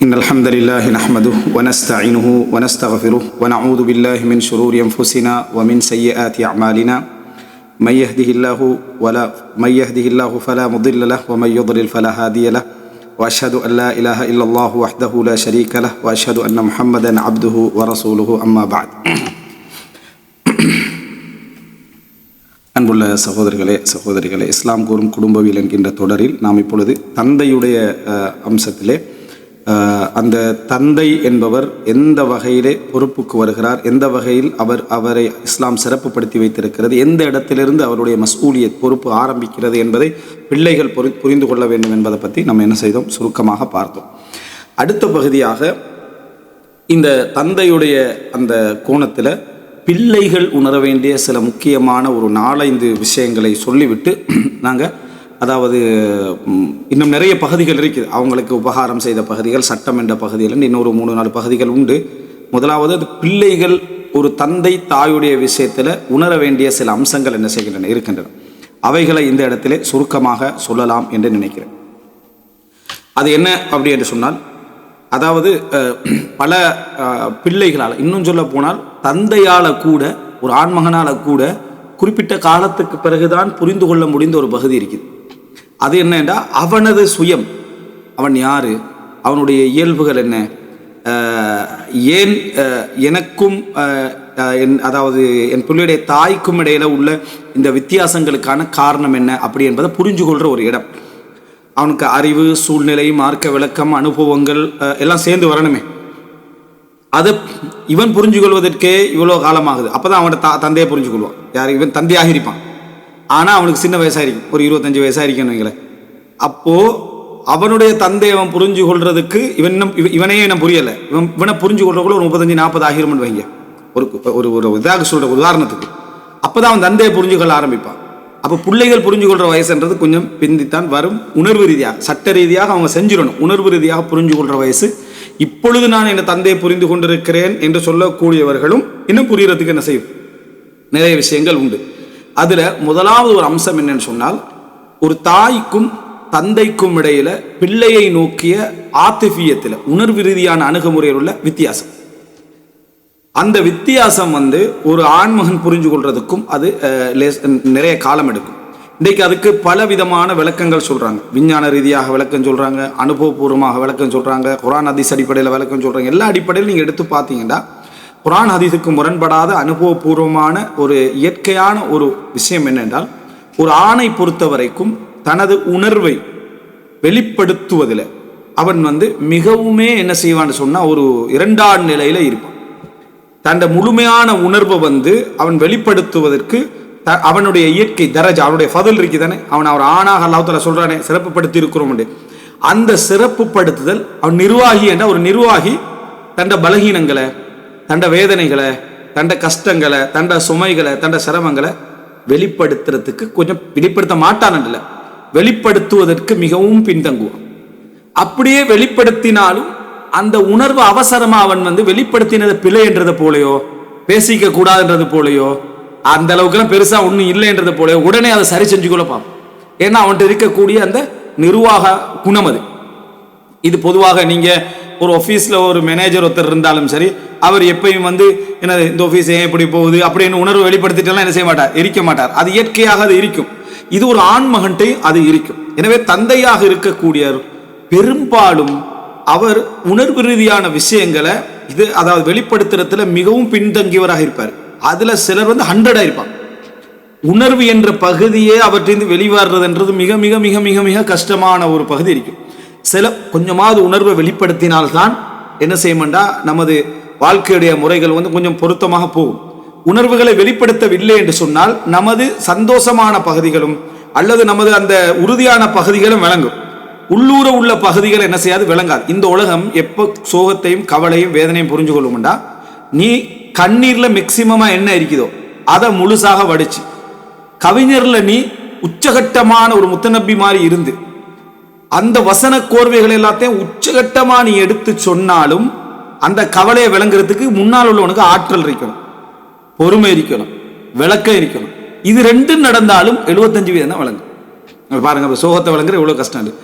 إن الحمد لله نحمده ونستعينه ونستغفره ونعوذ بالله من شرور أنفسنا ومن سيئات أعمالنا من يهده الله فلا مضل له ومن يضلل فلا هادي له وأشهد أن لا إله إلا الله وحده لا شريك له وأشهد أن محمدا عبده ورسوله أما بعد. அன்புள்ள சகோதரிகளே, இஸ்லாம் கூறும் குடும்பவியல் என்கின்ற தொடரில் நாம் இப்பொழுது தந்தையுடைய அம்சத்திலே அந்த தந்தை என்பவர் எந்த வகையிலே பொறுப்புக்கு வருகிறார், எந்த வகையில் அவரை இஸ்லாம் சிறப்புப்படுத்தி வைத்திருக்கிறது, எந்த இடத்திலிருந்து அவருடைய மஸ்ஊலியத் பொறுப்பு ஆரம்பிக்கிறது என்பதை பிள்ளைகள் புரிந்து கொள்ள வேண்டும் என்பதை பற்றி நம்ம என்ன செய்தோம், சுருக்கமாக பார்த்தோம். அடுத்த பகுதியாக இந்த தந்தையுடைய அந்த கோணத்தில் பிள்ளைகள் உணர வேண்டிய சில முக்கியமான ஒரு 4-5 விஷயங்களை சொல்லிவிட்டு நாங்கள், அதாவது இன்னும் நிறைய பகுதிகள் இருக்குது, அவங்களுக்கு உபகாரம் செய்த பகுதிகள், சட்டம் என்ற பகுதிகள், இன்னொரு 3-4 பகுதிகள் உண்டு. முதலாவது, அது பிள்ளைகள் ஒரு தந்தை தாயுடைய விஷயத்தில் உணர வேண்டிய சில அம்சங்கள் என்ன செய்கின்றன இருக்கின்றன. அவைகளை இந்த இடத்திலே சுருக்கமாக சொல்லலாம் என்று நினைக்கிறேன். அது என்ன அப்படி என்று சொன்னால், அதாவது பல பிள்ளைகளால், இன்னும் சொல்ல போனால் தந்தையால் கூட, ஒரு ஆண்மகனால் கூட குறிப்பிட்ட காலத்துக்கு பிறகுதான் புரிந்து கொள்ள முடிந்த ஒரு பகுதி இருக்குது. அது என்னென்றா, அவனது சுயம், அவன் யார், அவனுடைய இயல்புகள் என்ன, ஏன் எனக்கும் அதாவது என் பிள்ளையுடைய தாய்க்கும் இடையில உள்ள இந்த வித்தியாசங்களுக்கான காரணம் என்ன அப்படி என்பதை புரிஞ்சு கொள்கிற ஒரு இடம். அவனுக்கு அறிவு, சூழ்நிலை, மார்க்க விளக்கம், அனுபவங்கள் எல்லாம் சேர்ந்து வரணுமே. அதை இவன் புரிஞ்சு கொள்வதற்கே இவ்வளோ காலமாகுது. அப்போ தான் அவனோட தந்தையை புரிஞ்சு கொள்வான். யார்? இவன் தந்தையாக இருப்பான், ஆனால் அவனுக்கு சின்ன வயசாக இருக்கும், ஒரு 25 வயசாக இருக்கணும் வைங்களேன். அப்போது அவனுடைய தந்தையை அவன் புரிஞ்சு கொள்றதுக்கு இவனையே என்ன புரியலை, இவனை புரிஞ்சு கொள்றதுக்குள்ள ஒரு 35-40 ஆகிரும்னு வைங்க, ஒரு இதாக சொல்கிற உதாரணத்துக்கு. அப்போ தான் அவன் தந்தையை புரிஞ்சு கொள்ள ஆரம்பிப்பான். அப்போ பிள்ளைகள் புரிஞ்சு கொள்கிற வயசுன்றது கொஞ்சம் பிந்தித்தான் வரும். உணர்வு ரீதியாக, சட்ட ரீதியாக அவங்க செஞ்சிடணும். உணர்வு ரீதியாக புரிஞ்சு கொள்கிற வயசு. இப்பொழுது நான் என் தந்தையை புரிந்து கொண்டிருக்கிறேன் என்று சொல்லக்கூடியவர்களும் இன்னும் புரியறதுக்கு என்ன செய்யும், நிறைய விஷயங்கள் உண்டு. அதில் முதலாவது ஒரு அம்சம் என்னன்னு சொன்னால், ஒரு தாய்க்கும் தந்தைக்கும் இடையில பிள்ளையை நோக்கிய ஆத்திஃபியத்தில், உணர்வு ரீதியான அணுகுமுறையில் உள்ள வித்தியாசம். அந்த வித்தியாசம் ஒரு ஆண்மகன் புரிஞ்சு கொள்றதுக்கும் அது நிறைய காலம் எடுக்கும். இன்றைக்கு அதுக்கு பல விதமான விளக்கங்கள் சொல்கிறாங்க. விஞ்ஞான ரீதியாக விளக்கம் சொல்கிறாங்க, அனுபவபூர்வமாக விளக்கம் சொல்கிறாங்க, குர்ஆன் ஹதீஸ் அடிப்படையில் விளக்கம் சொல்கிறாங்க. எல்லா அடிப்படையில் நீங்கள் எடுத்து பார்த்தீங்கன்னா குர்ஆன் ஹதீஸுக்கு முரண்படாத அனுபவபூர்வமான ஒரு இயற்கையான ஒரு விஷயம் என்னென்றால், ஒரு ஆணை பொறுத்த வரைக்கும் தனது உணர்வை வெளிப்படுத்துவதில் அவன் மிகவுமே என்ன செய்வான்னு சொன்னால், ஒரு 2ஆம் நிலையில் இருப்பான். தன்னை முழுமையான உணர்வை அவன் வெளிப்படுத்துவதற்கு அவனுடைய இயற்கை தரஜா, அவனுடைய ஃபதுல் இருக்கு தானே, அவன் அவர் ஆணாக அல்லாஹ் தஆலா சொல்றானே சிறப்புப்படுத்தி இருக்கிறோம். அந்த சிறப்புப்படுத்துதல், அவன் நிர்வாகி என்ற ஒரு நிர்வாகி தண்ட பலகீனங்களை, தண்ட வேதனைகளை, தண்ட கஷ்டங்களை, தண்ட சுமைகளை, தண்ட சிரமங்களை வெளிப்படுத்துறதுக்கு கொஞ்சம் வெளிப்படுத்த மாட்டான், இல்லை வெளிப்படுத்துவதற்கு மிகவும் பின்தங்குவான். அப்படியே வெளிப்படுத்தினாலும் அந்த உணர்வு அவசரமா அவன் வெளிப்படுத்தினது பிழை என்றது போலையோ, பேசிக்க கூடாதுன்றது போலையோ, அந்த அளவுக்குலாம் பெருசா ஒன்றும் இல்லைன்றது போலையோ உடனே அதை சரி செஞ்சு கொள்ள பார்ப்போம். ஏன்னா அவன்கிட்ட இருக்கக்கூடிய அந்த நிர்வாக குணம் அது. இது பொதுவாக நீங்க ஒரு ஆஃபீஸில் ஒரு மேனேஜர் ஒருத்தர் இருந்தாலும் சரி, அவர் எப்பயும் என்ன இந்த ஆஃபீஸ் ஏன் எப்படி போகுது அப்படின்னு உணர்வு வெளிப்படுத்திட்டெல்லாம் என்ன செய்ய மாட்டார், இருக்க மாட்டார். அது இயற்கையாக அது இருக்கும். இது ஒரு ஆண்மகன்ட்டை அது இருக்கும். எனவே தந்தையாக இருக்கக்கூடிய பெரும்பாலும் அவர் உணர்வு ரீதியான விஷயங்களை அதாவது வெளிப்படுத்துறதுல மிகவும் பின்தங்கியவராக இருப்பார். அதுல சிலர் 100 இருப்பான். உணர்வு என்ற பகுதியே அவற்றிலிருந்து வெளிவருறதுன்றது மிக மிக மிக மிக மிக கஷ்டமான ஒரு பகுதி இருக்கும். சில கொஞ்சமாவது உணர்வை வெளிப்படுத்தினால்தான் என்ன செய்யமாண்டா நமது வாழ்க்கையுடைய முறைகள் கொஞ்சம் பொருத்தமாக போகும். உணர்வுகளை வெளிப்படுத்தவில்லை என்று சொன்னால் நமது சந்தோஷமான பகுதிகளும் அல்லது நமது அந்த உறுதியான பகுதிகளும் விளங்கும். உள்ளூர உள்ள பகுதிகள் என்ன செய்யாது, விளங்காது. இந்த உலகம் எப்போ சோகத்தையும் கவலையும் வேதனையும் புரிஞ்சு கொள்ளும்டா, நீ கண்ணீர்ல மேக்சிமமா என்ன இருக்குதோ அதை முழுசாக வடிச்சு, கவிஞர்ல நீ உச்சகட்டமான ஒரு முத்தநபி மாதிரி இருந்து அந்த வசன கோர்வைகள் எல்லாத்தையும் உச்சகட்டமா நீ எடுத்து சொன்னாலும் அந்த கவலையை விளங்குறதுக்கு முன்னால் உள்ளவனுக்கு ஆற்றல் இருக்கணும், பொறுமை இருக்கணும், விளக்கம் இருக்கணும். இது ரெண்டும் நடந்தாலும் 75% தான் விளங்கும். பாருங்க, சோகத்தை விளங்குற எவ்வளவு கஷ்டம்.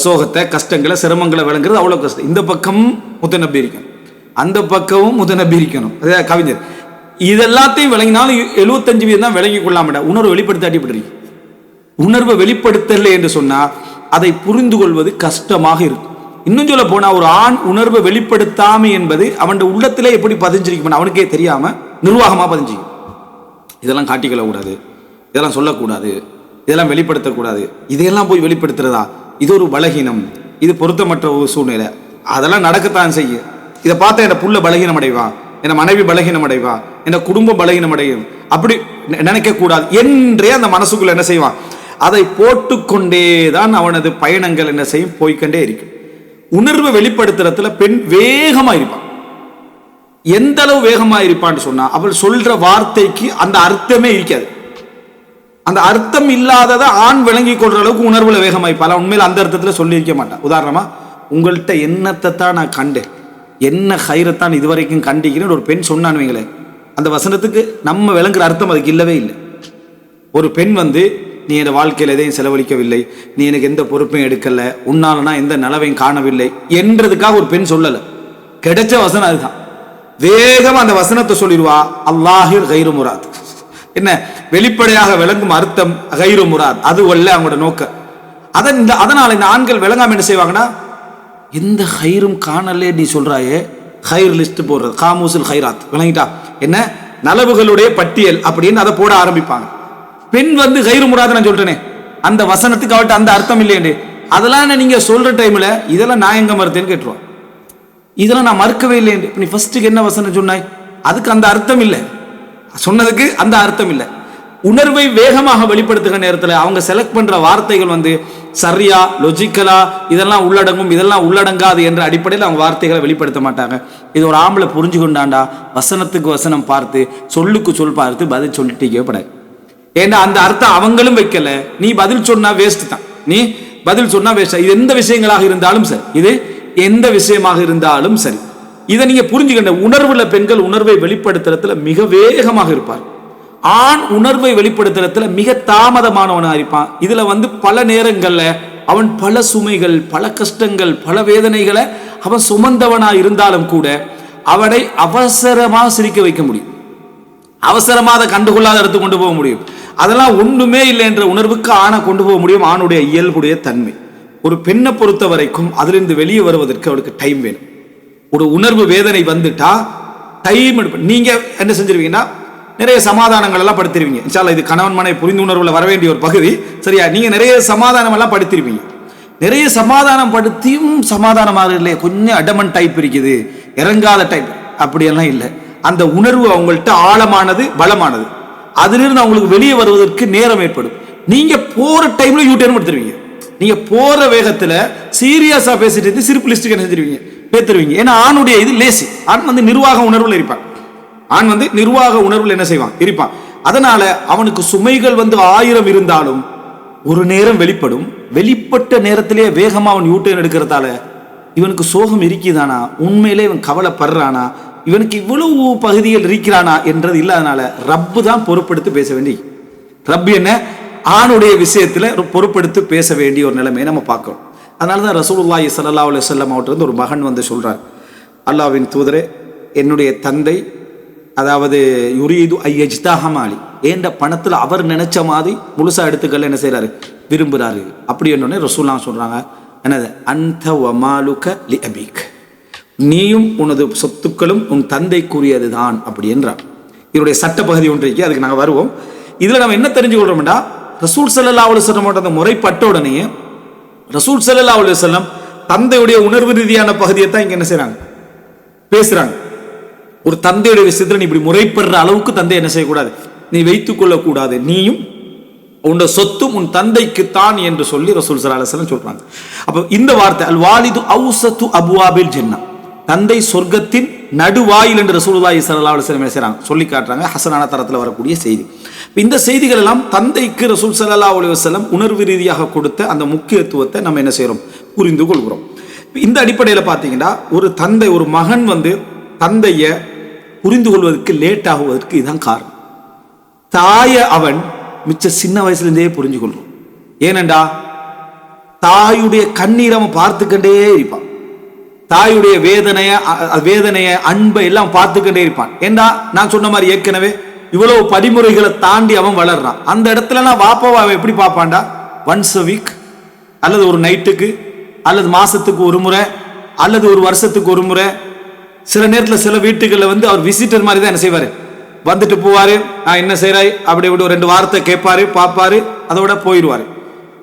சோகத்தை, கஷ்டங்களை, சிரமங்களை விளங்குறது அவ்வளோ கஷ்டம். இந்த பக்கமும் முத்தநபி இருக்கணும், அந்த பக்கமும் முத்தநபி இருக்கணும். அதே கவிஞர் இதெல்லாத்தையும் விளங்கினாலும் 75% தான் விளங்கி கொள்ளாம உணர்வு வெளிப்படுத்த அடிப்பட்டு. உணர்வை வெளிப்படுத்தலை என்று சொன்னால் அதை புரிந்து கொள்வது கஷ்டமாக இருக்கும். இன்னும் சொல்ல போனா ஒரு ஆண் உணர்வை வெளிப்படுத்தாமை என்பது அவன் உள்ளத்திலே எப்படி பதிஞ்சிருக்கும் அவனுக்கே தெரியாம நிர்வாகமாக பதிஞ்சிக்கும். இதெல்லாம் காட்டிக்கொள்ள கூடாது, இதெல்லாம் சொல்லக்கூடாது, இதெல்லாம் வெளிப்படுத்தக்கூடாது. இதையெல்லாம் போய் வெளிப்படுத்துறதா இது ஒரு பலகீனம், இது பொருத்தமற்ற ஒரு சூழ்நிலை. அதெல்லாம் நடக்கத்தான் செய்ய. இதை பார்த்தா என் புள்ள பலகீனம் அடைவா, என் மனைவி பலகீனம் அடைவா, என் குடும்பம் பலகீனம் அடையும், அப்படி நினைக்க கூடாது என்றே அந்த மனசுக்குள்ள என்ன செய்வான், அதை போட்டுக்கொண்டேதான் அவனது பயணங்கள் என்ன செய்யும், போய்கொண்டே இருக்கும். உணர்வை வெளிப்படுத்துறதுல பெண் வேகமா இருப்பான். எந்த அளவு வேகமா இருப்பான்னு சொன்னா அவள் சொல்ற வார்த்தைக்கு அந்த அர்த்தமே இருக்காது. அந்த அர்த்தம் இல்லாதத ஆண் விளங்கி கொள்ற அளவுக்கு உணர்வுல வேகமா இருப்பாள். உண்மையில அந்த அர்த்தத்துல சொல்லி இருக்க மாட்டான். உதாரணமா, உங்கள்கிட்ட என்னத்தை தான் நான் கண்டேன், என்ன ஹைரத்தான் இதுவரைக்கும் கண்டிக்கிறேன் ஒரு பெண் சொன்னான்னு வைங்களே, அந்த வசனத்துக்கு நம்ம விளங்குற அர்த்தம் அதுக்கு இல்லவே இல்லை. ஒரு பெண் நீ என் வாழ்க்கையில் எதையும் செலவழிக்கவில்லை, நீ எனக்கு எந்த பொறுப்பையும் எடுக்கல, உன்னால நான் எந்த நலவையும் காணவில்லை என்றதுக்காக ஒரு பெண் சொல்லலை. கிடைச்ச வசனம் அதுதான். வேகமா அந்த வசனத்தை சொல்லிடுவா, அல்லாஹில் கைரு முராத். என்ன வெளிப்படையாக விளங்கும் அர்த்தம் கைரு முராத், அது அல்ல அவங்களோட நோக்கம். அதனால இந்த ஆண்கள் விளங்காம என்ன செய்வாங்கன்னா, எந்த ஹைரும் காணலே நீ சொல்றாயே, ஹைர் லிஸ்ட் போடுறது, காமூசுல் ஹைராத், விளங்கிட்டா என்ன நலவுகளுடைய பட்டியல் அப்படின்னு அதை போட ஆரம்பிப்பாங்க. பெண் கைரு முராத் நான் சொல்றேனே, அந்த வசனத்துக்கு அவட்ட அந்த அர்த்தம் இல்லையே, அதெல்லாம் நீங்க சொல்ற டைம்ல இதெல்லாம் நான் எங்க மறுத்தேன்னு கேட்டுருவான். இதெல்லாம் நான் மறுக்கவே இல்லை. நீ ஃபர்ஸ்ட்டுக்கு என்ன வசனம் சொன்னாய், அதுக்கு அந்த அர்த்தம் இல்லை, சொன்னதுக்கு அந்த அர்த்தம் இல்லை. உணர்வை வேகமாக வெளிப்படுத்துகிற நேரத்தில் அவங்க செலக்ட் பண்ற வார்த்தைகள் சரியா, லொஜிக்கலா, இதெல்லாம் உள்ளடங்கும், இதெல்லாம் உள்ளடங்காது என்ற அடிப்படையில் அவங்க வார்த்தைகளை வெளிப்படுத்த மாட்டாங்க. இது ஒரு ஆம்பளை புரிஞ்சு கொண்டாண்டா வசனத்துக்கு வசனம் பார்த்து, சொல்லுக்கு சொல் பார்த்து பதில் சொல்லிட்டே படாது. ஏன்னா அந்த அர்த்தம் அவங்களும் வைக்கல, நீ பதில் சொன்னா வேஸ்ட் தான். நீ பதில் சொன்னா வேஸ்ட். இது எந்த விஷயங்களாக இருந்தாலும் சரி, இது எந்த விஷயமாக இருந்தாலும் சரி, இதை நீங்க புரிஞ்சுக்கின்ற உணர்வுள்ள பெண்கள் உணர்வை வெளிப்படுத்துறதுல மிக வேகமாக இருப்பார். ஆண் உணர்வை வெளிப்படுத்துறதுல மிக தாமதமானவனா இருப்பான். இதுல பல நேரங்கள்ல அவன் பல சுமைகள், பல கஷ்டங்கள், பல வேதனைகளை அவன் சுமந்தவனா இருந்தாலும் கூட அவனை அவசரமாக சிரிக்க வைக்க முடியும், அவசரமா அதை கண்டுகொள்ளாத எடுத்து கொண்டு போக முடியும். அதெல்லாம் ஒண்ணுமே இல்லை என்ற உணர்வுக்கு ஆணை கொண்டு போக முடியும். ஆணுடைய இயல்புடைய தன்மை. ஒரு பெண்ணை பொறுத்த வரைக்கும் அதிலிருந்து வெளியே வருவதற்கு அவளுக்கு டைம் வேணும். ஒரு உணர்வு வேதனை வந்துட்டா டைம் எடுப்ப. நீங்க என்ன செஞ்சிருவீங்கன்னா நிறைய சமாதானங்கள் எல்லாம் படுத்திருவீங்க. இன்ஷால்லா இது கணவன் மனை புரிந்து உணர்வுல வர வேண்டிய ஒரு பகுதி, சரியா? நீங்க நிறைய சமாதானம் எல்லாம் படுத்திருவீங்க. நிறைய சமாதானம் படுத்தியும் சமாதானமாக இல்லையே, கொஞ்சம் அடமன் டைப் இருக்குது, இறங்காத டைப், அப்படியெல்லாம் இல்லை. அந்த உணர்வு அவங்கள்ட்ட ஆழமானது, பலமானது. அதிலிருந்து அவங்களுக்கு வெளியே வருவதற்கு நேரம் ஏற்படும். நீங்க போற டைம்ல யூட்டர்ன் எடுத்துருவீங்க. நீங்க போற வேகத்துல சீரியஸா பேசிட்டு சிரிப்பு லிஸ்ட்டுக்கு என்ன செஞ்சிருவீங்க, பேத்துருவீங்க. ஏன்னா ஆணுடைய இது லேசி. ஆண் நிர்வாக உணர்வுல இருப்பான். ஆண் நிர்வாக உணர்வுல என்ன செய்வான், இருப்பான். அதனால அவனுக்கு சுமைகள் 1000 இருந்தாலும் ஒரு நேரம் வெளிப்படும். வெளிப்பட்ட நேரத்திலேயே வேகமா அவன் யூட்டர்ன் எடுக்கிறதால இவனுக்கு சோகம் இருக்குதானா, உண்மையிலே இவன் கவலைப்படுறானா, இவனுக்கு இவ்வளவு பகுதிகள் இருக்கிறானா என்றது இல்லாதனால ரப்பு தான் பொறுப்படுத்தி பேச வேண்டி. ரப்பு என்ன ஆணுடைய விஷயத்துல பொறுப்படுத்தி பேச வேண்டிய ஒரு நிலைமையை நம்ம பார்க்கிறோம். அதனாலதான் ரசூலுல்லாஹி ஸல்லல்லாஹு அலைஹி வஸல்லம் அவர்கிட்ட ஒரு மகன் சொல்றார், அல்லாஹ்வின் தூதரே, என்னுடைய தந்தை அதாவது யுரீது ஐயஜ்தாஹமாலி, ஏண்ட பணத்துல அவர் நினைச்ச மாதிரி முழுசா எடுத்துக்கல என்ன செய்யறாரு, விரும்புறாரு. அப்படி என்னன்னே ரசூலுல்லாஹ் சொல்றாங்க, என்னது, அன்த வமாலுக லி அபீக், நீயும் உனது சொத்துக்களும் உன் தந்தைக்குரியது தான் அப்படி என்றார். இதனுடைய சட்ட பகுதி ஒன்று இருக்கு, அதுக்கு நாங்கள் வருவோம். இதுல நம்ம என்ன தெரிஞ்சு கொள்றோம்டா, ரசூல் ஸல்லல்லாஹு அலைஹி வஸல்லம் அந்த முறைப்பட்ட உடனே ரசூல் ஸல்லல்லாஹு அலைஹி வஸல்லம் தந்தையுடைய உணர்வு ரீதியான பகுதியை தான் இங்க என்ன செய்யறாங்க, பேசுறாங்க. ஒரு தந்தையுடைய விஷயத்துல நீ இப்படி முறைப்படுற அளவுக்கு தந்தை என்ன செய்யக்கூடாது, நீ வைத்துக் கொள்ளக்கூடாது, நீயும் உன் சொத்தும் உன் தந்தைக்குத்தான் என்று சொல்லி ரசூல் ஸல்லல்லாஹு அலைஹி வஸல்லம் சொல்றாங்க. அப்ப இந்த வார்த்தை அல் வாலிது அவ்ஸத்து அப்வாபில் ஜன்னah, தந்தை சொர்க்கத்தின் நடுவாயில் என்று ரசூலுல்லாஹி ஸல்லல்லாஹு அலைஹி வஸல்லம் செய்றாங்க, சொல்லி காட்டுறாங்க. ஹசனான தரத்தில் வரக்கூடிய செய்தி. இந்த செய்திகள் எல்லாம் தந்தைக்கு ரசூல் ஸல்லல்லாஹு அலைஹி வஸல்லம் உணர்வு ரீதியாக கொடுத்த அந்த முக்கியத்துவத்தை நம்ம என்ன செய்யறோம், புரிந்து கொள்கிறோம். இந்த அடிப்படையில் பார்த்தீங்கன்னா ஒரு தந்தை, ஒரு மகன் தந்தையை புரிந்து கொள்வதற்கு லேட் ஆகுவதற்கு இதுதான் காரணம். தாயை அவன் மிச்ச சின்ன வயசுலேருந்தே புரிஞ்சு கொள்றோம். ஏனென்றா தாயுடைய கண்ணீரை அவன் பார்த்துக்கிட்டே இருப்பான். தாயுடைய வேதனைய அன்பை எல்லாம் பார்த்துக்கிட்டே இருப்பான். ஏண்டா நான் சொன்ன மாதிரி ஏற்கனவே இவ்வளவு படிமுறைகளை தாண்டி அவன் வளர்றான். அந்த இடத்துல நான் வாப்பாவை அவன் எப்படி பார்ப்பான்டா, ஒன்ஸ் அ வீக் அல்லது ஒரு நைட்டுக்கு அல்லது மாசத்துக்கு ஒரு முறை அல்லது ஒரு வருஷத்துக்கு ஒரு முறை, சில நேரத்தில் சில வீட்டுகளில் வந்து அவர் விசிட்டர் மாதிரி தான் என்ன செய்வாரு, வந்துட்டு போவாரு, நான் என்ன செய்யறாய் அப்படி இப்படி ஒரு 2 வாரத்தை கேட்பாரு, பார்ப்பாரு, அதோட போயிடுவாரு.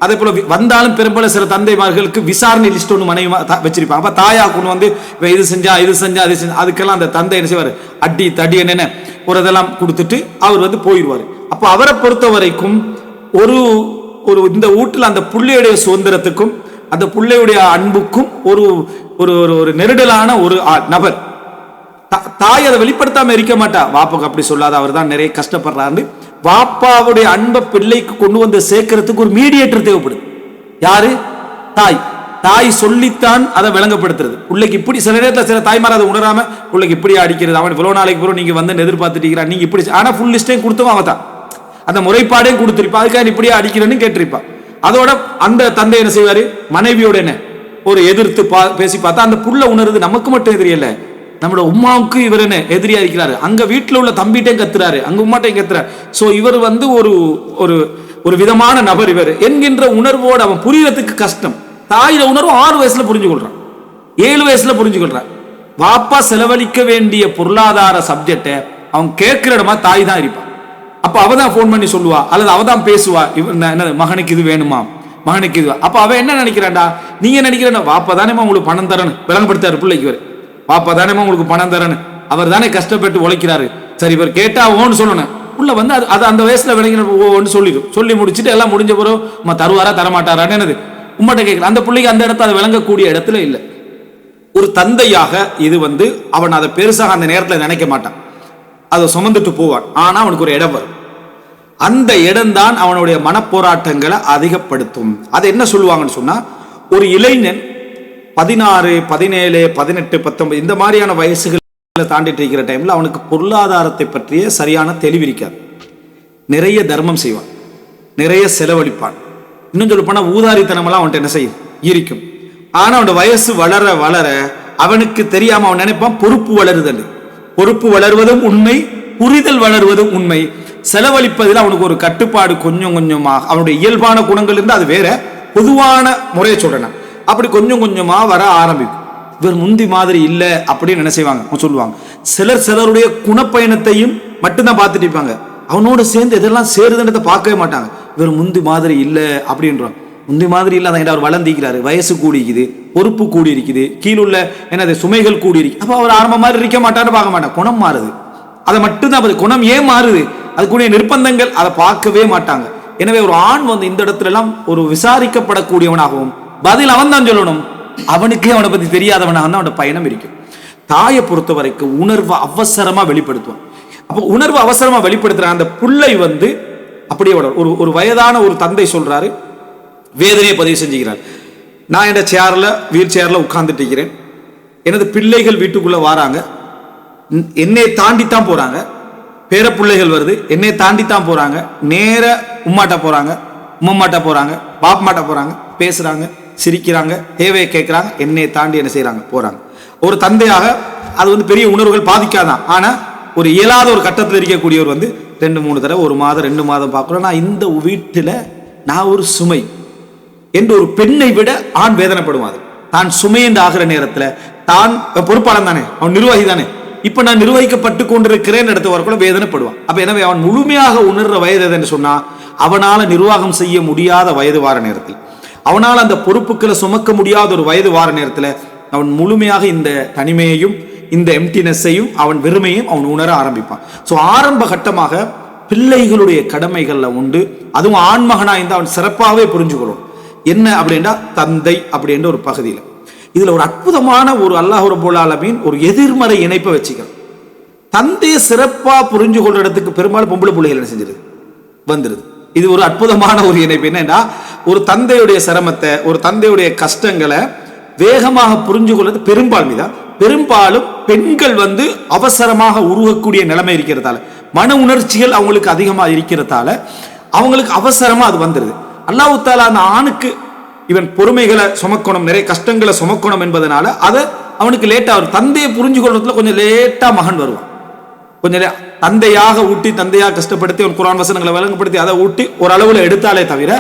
அதே போல வந்தாலும் பெரும்பாலும் சில தந்தைமார்களுக்கு விசாரணை லிஸ்ட் ஒன்று மனைவி வச்சிருப்பாங்க. அப்ப தாயா கொண்டு வந்து இது செஞ்சா அது செஞ்சா அதுக்கெல்லாம் அந்த தந்தை என்ன செய்வாரு, அடி தடி என்ன ஒரு இதெல்லாம் கொடுத்துட்டு அவர் வந்து போயிடுவாரு. அப்போ அவரை பொறுத்த வரைக்கும் ஒரு ஒரு இந்த வீட்டில் அந்த பிள்ளையுடைய சுதந்திரத்துக்கும் அந்த பிள்ளையுடைய அன்புக்கும் ஒரு ஒரு நெருடலான ஒரு நபர். தாய் அதை வெளிப்படுத்தாம இருக்க மாட்டா, வாப்பாக்கு அப்படி சொல்லாத, அவர் தான் நிறைய கஷ்டப்படுறாரு. வாப்பாவுடைய அன்பை பிள்ளைக்கு கொண்டு வந்து சேர்க்கறதுக்கு ஒரு மீடியேட்டர் தேவைப்படுது. யாரு? தாய். தாய் சொல்லித்தான் அதை விளங்கப்படுத்துறது. பிள்ளைக்கு இப்படி சில நேரத்தில் சில தாய்மார் அதை உணராம பிள்ளைக்கு இப்படி அடிக்கிறது, அவன் இவ்வளவு நாளைக்கு பிறகு நீங்க வந்து எதிர்பார்த்துட்டீங்களா, நீங்க இப்படி, ஆனா ஃபுல் லிஸ்டையும் கொடுத்தவன் அவன் தான், அந்த முறைப்பாடையும் கொடுத்திருப்பா, அதுக்காக இப்படியே அடிக்கிறேன்னு கேட்டிருப்பா. அதோட அந்த தந்தை என்ன செய்வாரு, மனைவியோட என்ன ஒரு எதிர்த்து பேசி பார்த்தா அந்த புள்ள உணர்றது நமக்கு மட்டும் எதிரியல்ல, நம்மளோட உமாவுக்கு இவர் என்ன எதிரியா இருக்கிறாரு, அங்க வீட்டுல உள்ள தம்பிட்டையும் கத்துறாரு, அங்க உமாட்டையும் கத்துறாரு. சோ இவர் வந்து ஒரு ஒரு ஒரு விதமான நபர் இவர் என்கின்ற உணர்வோடு அவன் புரியறதுக்கு கஷ்டம். தாயில உணர்வு 6 வயசுல புரிஞ்சு கொள்றான், 7 வயசுல புரிஞ்சு கொள்றான். வாப்பா செலவழிக்க வேண்டிய பொருளாதார சப்ஜெக்டை அவன் கேட்கிற இடமா தாய் தான் இருப்பான். அப்ப அவ தான் போன் பண்ணி சொல்லுவா அல்லது அவ தான் பேசுவா, என்ன மகனுக்கு இது வேணுமா, மகனுக்கு இது. அப்ப அவ என்ன நினைக்கிறான்டா, நீங்க நினைக்கிறா வாப்பா தானே உங்களுக்கு பணம் தரணும், விளங்கப்படுத்தாரு பிள்ளைக்கு, இவர் பாப்பா தானே உங்களுக்கு பணம் தரணும், அவர் தானே கஷ்டப்பட்டு உழைக்கிறாரு, சரி இவர் கேட்டா ஓன்னு சொல்லணும். உள்ள வந்து அது அந்த வயசுல விளங்கின ஓன்னு சொல்லிடும். சொல்லி முடிச்சுட்டு எல்லாம் முடிஞ்ச பிறகு தருவாரா தரமாட்டாரான்னு என்னது உம்மட்ட கேட்கல. அந்த பிள்ளைக்கு அந்த இடத்துல அதை விளங்கக்கூடிய இடத்துல இல்லை. ஒரு தந்தையாக இது வந்து அவன் அதை பெருசாக அந்த நேரத்தில் நினைக்க மாட்டான், அதை சுமந்துட்டு போவான். ஆனா அவனுக்கு ஒரு இடம் வரும், அந்த இடம் தான் அவனுடைய மனப்போராட்டங்களை அதிகப்படுத்தும். அதை என்ன சொல்லுவாங்கன்னு சொன்னா, ஒரு இளைஞன் 16, 17, 18, 19 இந்த மாதிரியான வயசுகளை தாண்டிட்டு இருக்கிற டைம்ல அவனுக்கு பொருளாதாரத்தை பற்றிய சரியான தெளிவு இருக்காது. நிறைய தர்மம் செய்வான், நிறைய செலவழிப்பான், இன்னும் சொல்ல போனா ஊதாரித்தனமெல்லாம் அவன்கிட்ட என்ன செய்யும் இருக்கும். ஆனா அவனோட வயசு வளர வளர அவனுக்கு தெரியாம அவன் நினைப்பான் பொறுப்பு வளருதல். பொறுப்பு வளர்வதும் உண்மை, புரிதல் வளர்வதும் உண்மை. செலவழிப்பதில் அவனுக்கு ஒரு கட்டுப்பாடு கொஞ்சம் கொஞ்சமாக, அவனுடைய இயல்பான குணங்கள் இருந்து அது வேற, பொதுவான முறையை சொல்றேன், அப்படி கொஞ்சம் கொஞ்சமா வர ஆரம்பிக்கும். இவர் முந்தி மாதிரி இல்லை அப்படின்னு என்ன செய்வாங்க சொல்லுவாங்க. சிலருடைய குணப்பயணத்தையும் மட்டும்தான் பார்த்துட்டு இருப்பாங்க, அவனோட சேர்ந்து எதெல்லாம் சேருதுன்றதை பார்க்கவே மாட்டாங்க. இவர் முந்தி மாதிரி இல்லை அப்படின்றான். முந்தி மாதிரி இல்லை, அதை அவர் வளர்ந்திக்கிறாரு, வயசு கூடிக்குது, பொறுப்பு கூடி இருக்குது, கீழுள்ள என்னது சுமைகள் கூடி இருக்கு. அப்போ அவர் ஆரம்ப மாதிரி இருக்க மாட்டான்னு பார்க்க மாட்டாங்க, குணம் மாறுது, அதை மட்டும்தான். குணம் ஏன் மாறுது, அதுக்குரிய நிர்பந்தங்கள் அதை பார்க்கவே மாட்டாங்க. எனவே ஒரு ஆண் வந்து இந்த இடத்துல எல்லாம் ஒரு விசாரிக்கப்படக்கூடியவனாகவும் பதில் அவன் தான் சொல்லணும், அவனுக்கே அவனை பத்தி தெரியாதவனாக தான் அவனோட பயணம் இருக்கும். தாயை பொறுத்த வரைக்கும் உணர்வை அவசரமா வெளிப்படுத்துவான். அப்போ உணர்வு அவசரமா வெளிப்படுத்துற அந்த புள்ளை வந்து அப்படியே ஒரு வயதான ஒரு தந்தை சொல்றாரு, வேதனையை பதிவு செஞ்சுக்கிறார். நான் என் சேர்ல வீல் சேர்ல உட்கார்ந்துட்டு இருக்கிறேன், எனது பிள்ளைகள் வீட்டுக்குள்ள வராங்க, என்னை தாண்டித்தான் போறாங்க, பேர பிள்ளைகள் வருது, என்னை தாண்டித்தான் போறாங்க, நேர உம்மாட்ட போறாங்க, உம்மம்மாட்ட போறாங்க, பாப்மாட்ட போறாங்க, பேசுறாங்க, சிரிக்கிறாங்க, தேவையை கேட்கிறாங்க, என்னை தாண்டி என்ன செய்யறாங்க போறாங்க. ஒரு தந்தையாக அது வந்து பெரிய உணர்வுகள் பாதிக்காதான். ஆனா ஒரு இயலாத ஒரு கட்டத்தில் இருக்கக்கூடியவர் வந்து 2-3 தடவை, 1 மாதம் 2 மாதம் பார்க்கிறோம், நான் இந்த வீட்டுல நான் ஒரு சுமை என்று ஒரு பெண்ணை விட ஆண் வேதனைப்படுவான். தான் சுமை என்று ஆகிற நேரத்துல தான் பொறுப்பாளன் தானே, அவன் நிர்வாகி தானே, இப்ப நான் நிர்வகிக்கப்பட்டு கொண்டிருக்கிறேன் இடத்து வரக்கூட வேதனைப்படுவான். அப்ப எனவே அவன் முழுமையாக உணர்ற வயது எதுன்னு சொன்னா, அவனால நிர்வாகம் செய்ய முடியாத வயது வார நேரத்தில், அவனால் அந்த பொறுப்புகளை சுமக்க முடியாத ஒரு வயது வார நேரத்தில் அவன் முழுமையாக இந்த தனிமையையும் இந்த எம்டினஸையும் அவன் வெறுமையும் அவன் உணர ஆரம்பிப்பான். ஸோ ஆரம்ப கட்டமாக பிள்ளைகளுடைய கடமைகள்ல உண்டு, அதுவும் ஆண்மகனா இருந்தால் அவன் சிறப்பாகவே புரிஞ்சுக்கணும். என்ன அப்படின்னா தந்தை அப்படின்ற ஒரு பகுதியில் இதுல ஒரு அற்புதமான ஒரு அல்லாஹ் ரப்பல் ஆலமீன் ஒரு எதிர்மறை இணைப்பை வச்சுக்கிறான். தந்தையை சிறப்பா புரிஞ்சு கொள்ற இடத்துக்கு பெரும்பாலும் பொம்பளை பிள்ளைகள் என்ன செஞ்சிருது வந்துருது. இது ஒரு அற்புதமான ஒரு இணைப்பு. என்னன்னா ஒரு தந்தையுடைய சிரமத்தை, ஒரு தந்தையுடைய கஷ்டங்களை வேகமாக புரிஞ்சு கொள்வது பெரும்பாலும் பெண்கள் வந்து அவசரமாக உருகக்கூடிய நிலைமை இருக்கிறதால, மன உணர்ச்சிகள் அவங்களுக்கு அதிகமாக இருக்கிறதால அவங்களுக்கு அவசரமா அது வந்துருது. அல்லாஹ் தஆலா அந்த ஆணுக்கு இவன் பொறுமைகளை சுமக்கணும், நிறைய கஷ்டங்களை சுமக்கணும் என்பதனால அதை அவனுக்கு லேட்டா வரும். தந்தையை புரிஞ்சு கொள்றதுல கொஞ்சம் லேட்டா மகன் வருவான். கொஞ்சம் தந்தையாக ஊட்டி, தந்தையாக கஷ்டப்படுத்தி அவன் குர்ஆன் வசனங்களை விளங்கப்படுத்தி அதை ஊட்டி ஒரு அளவுல எடுத்தாலே தவிர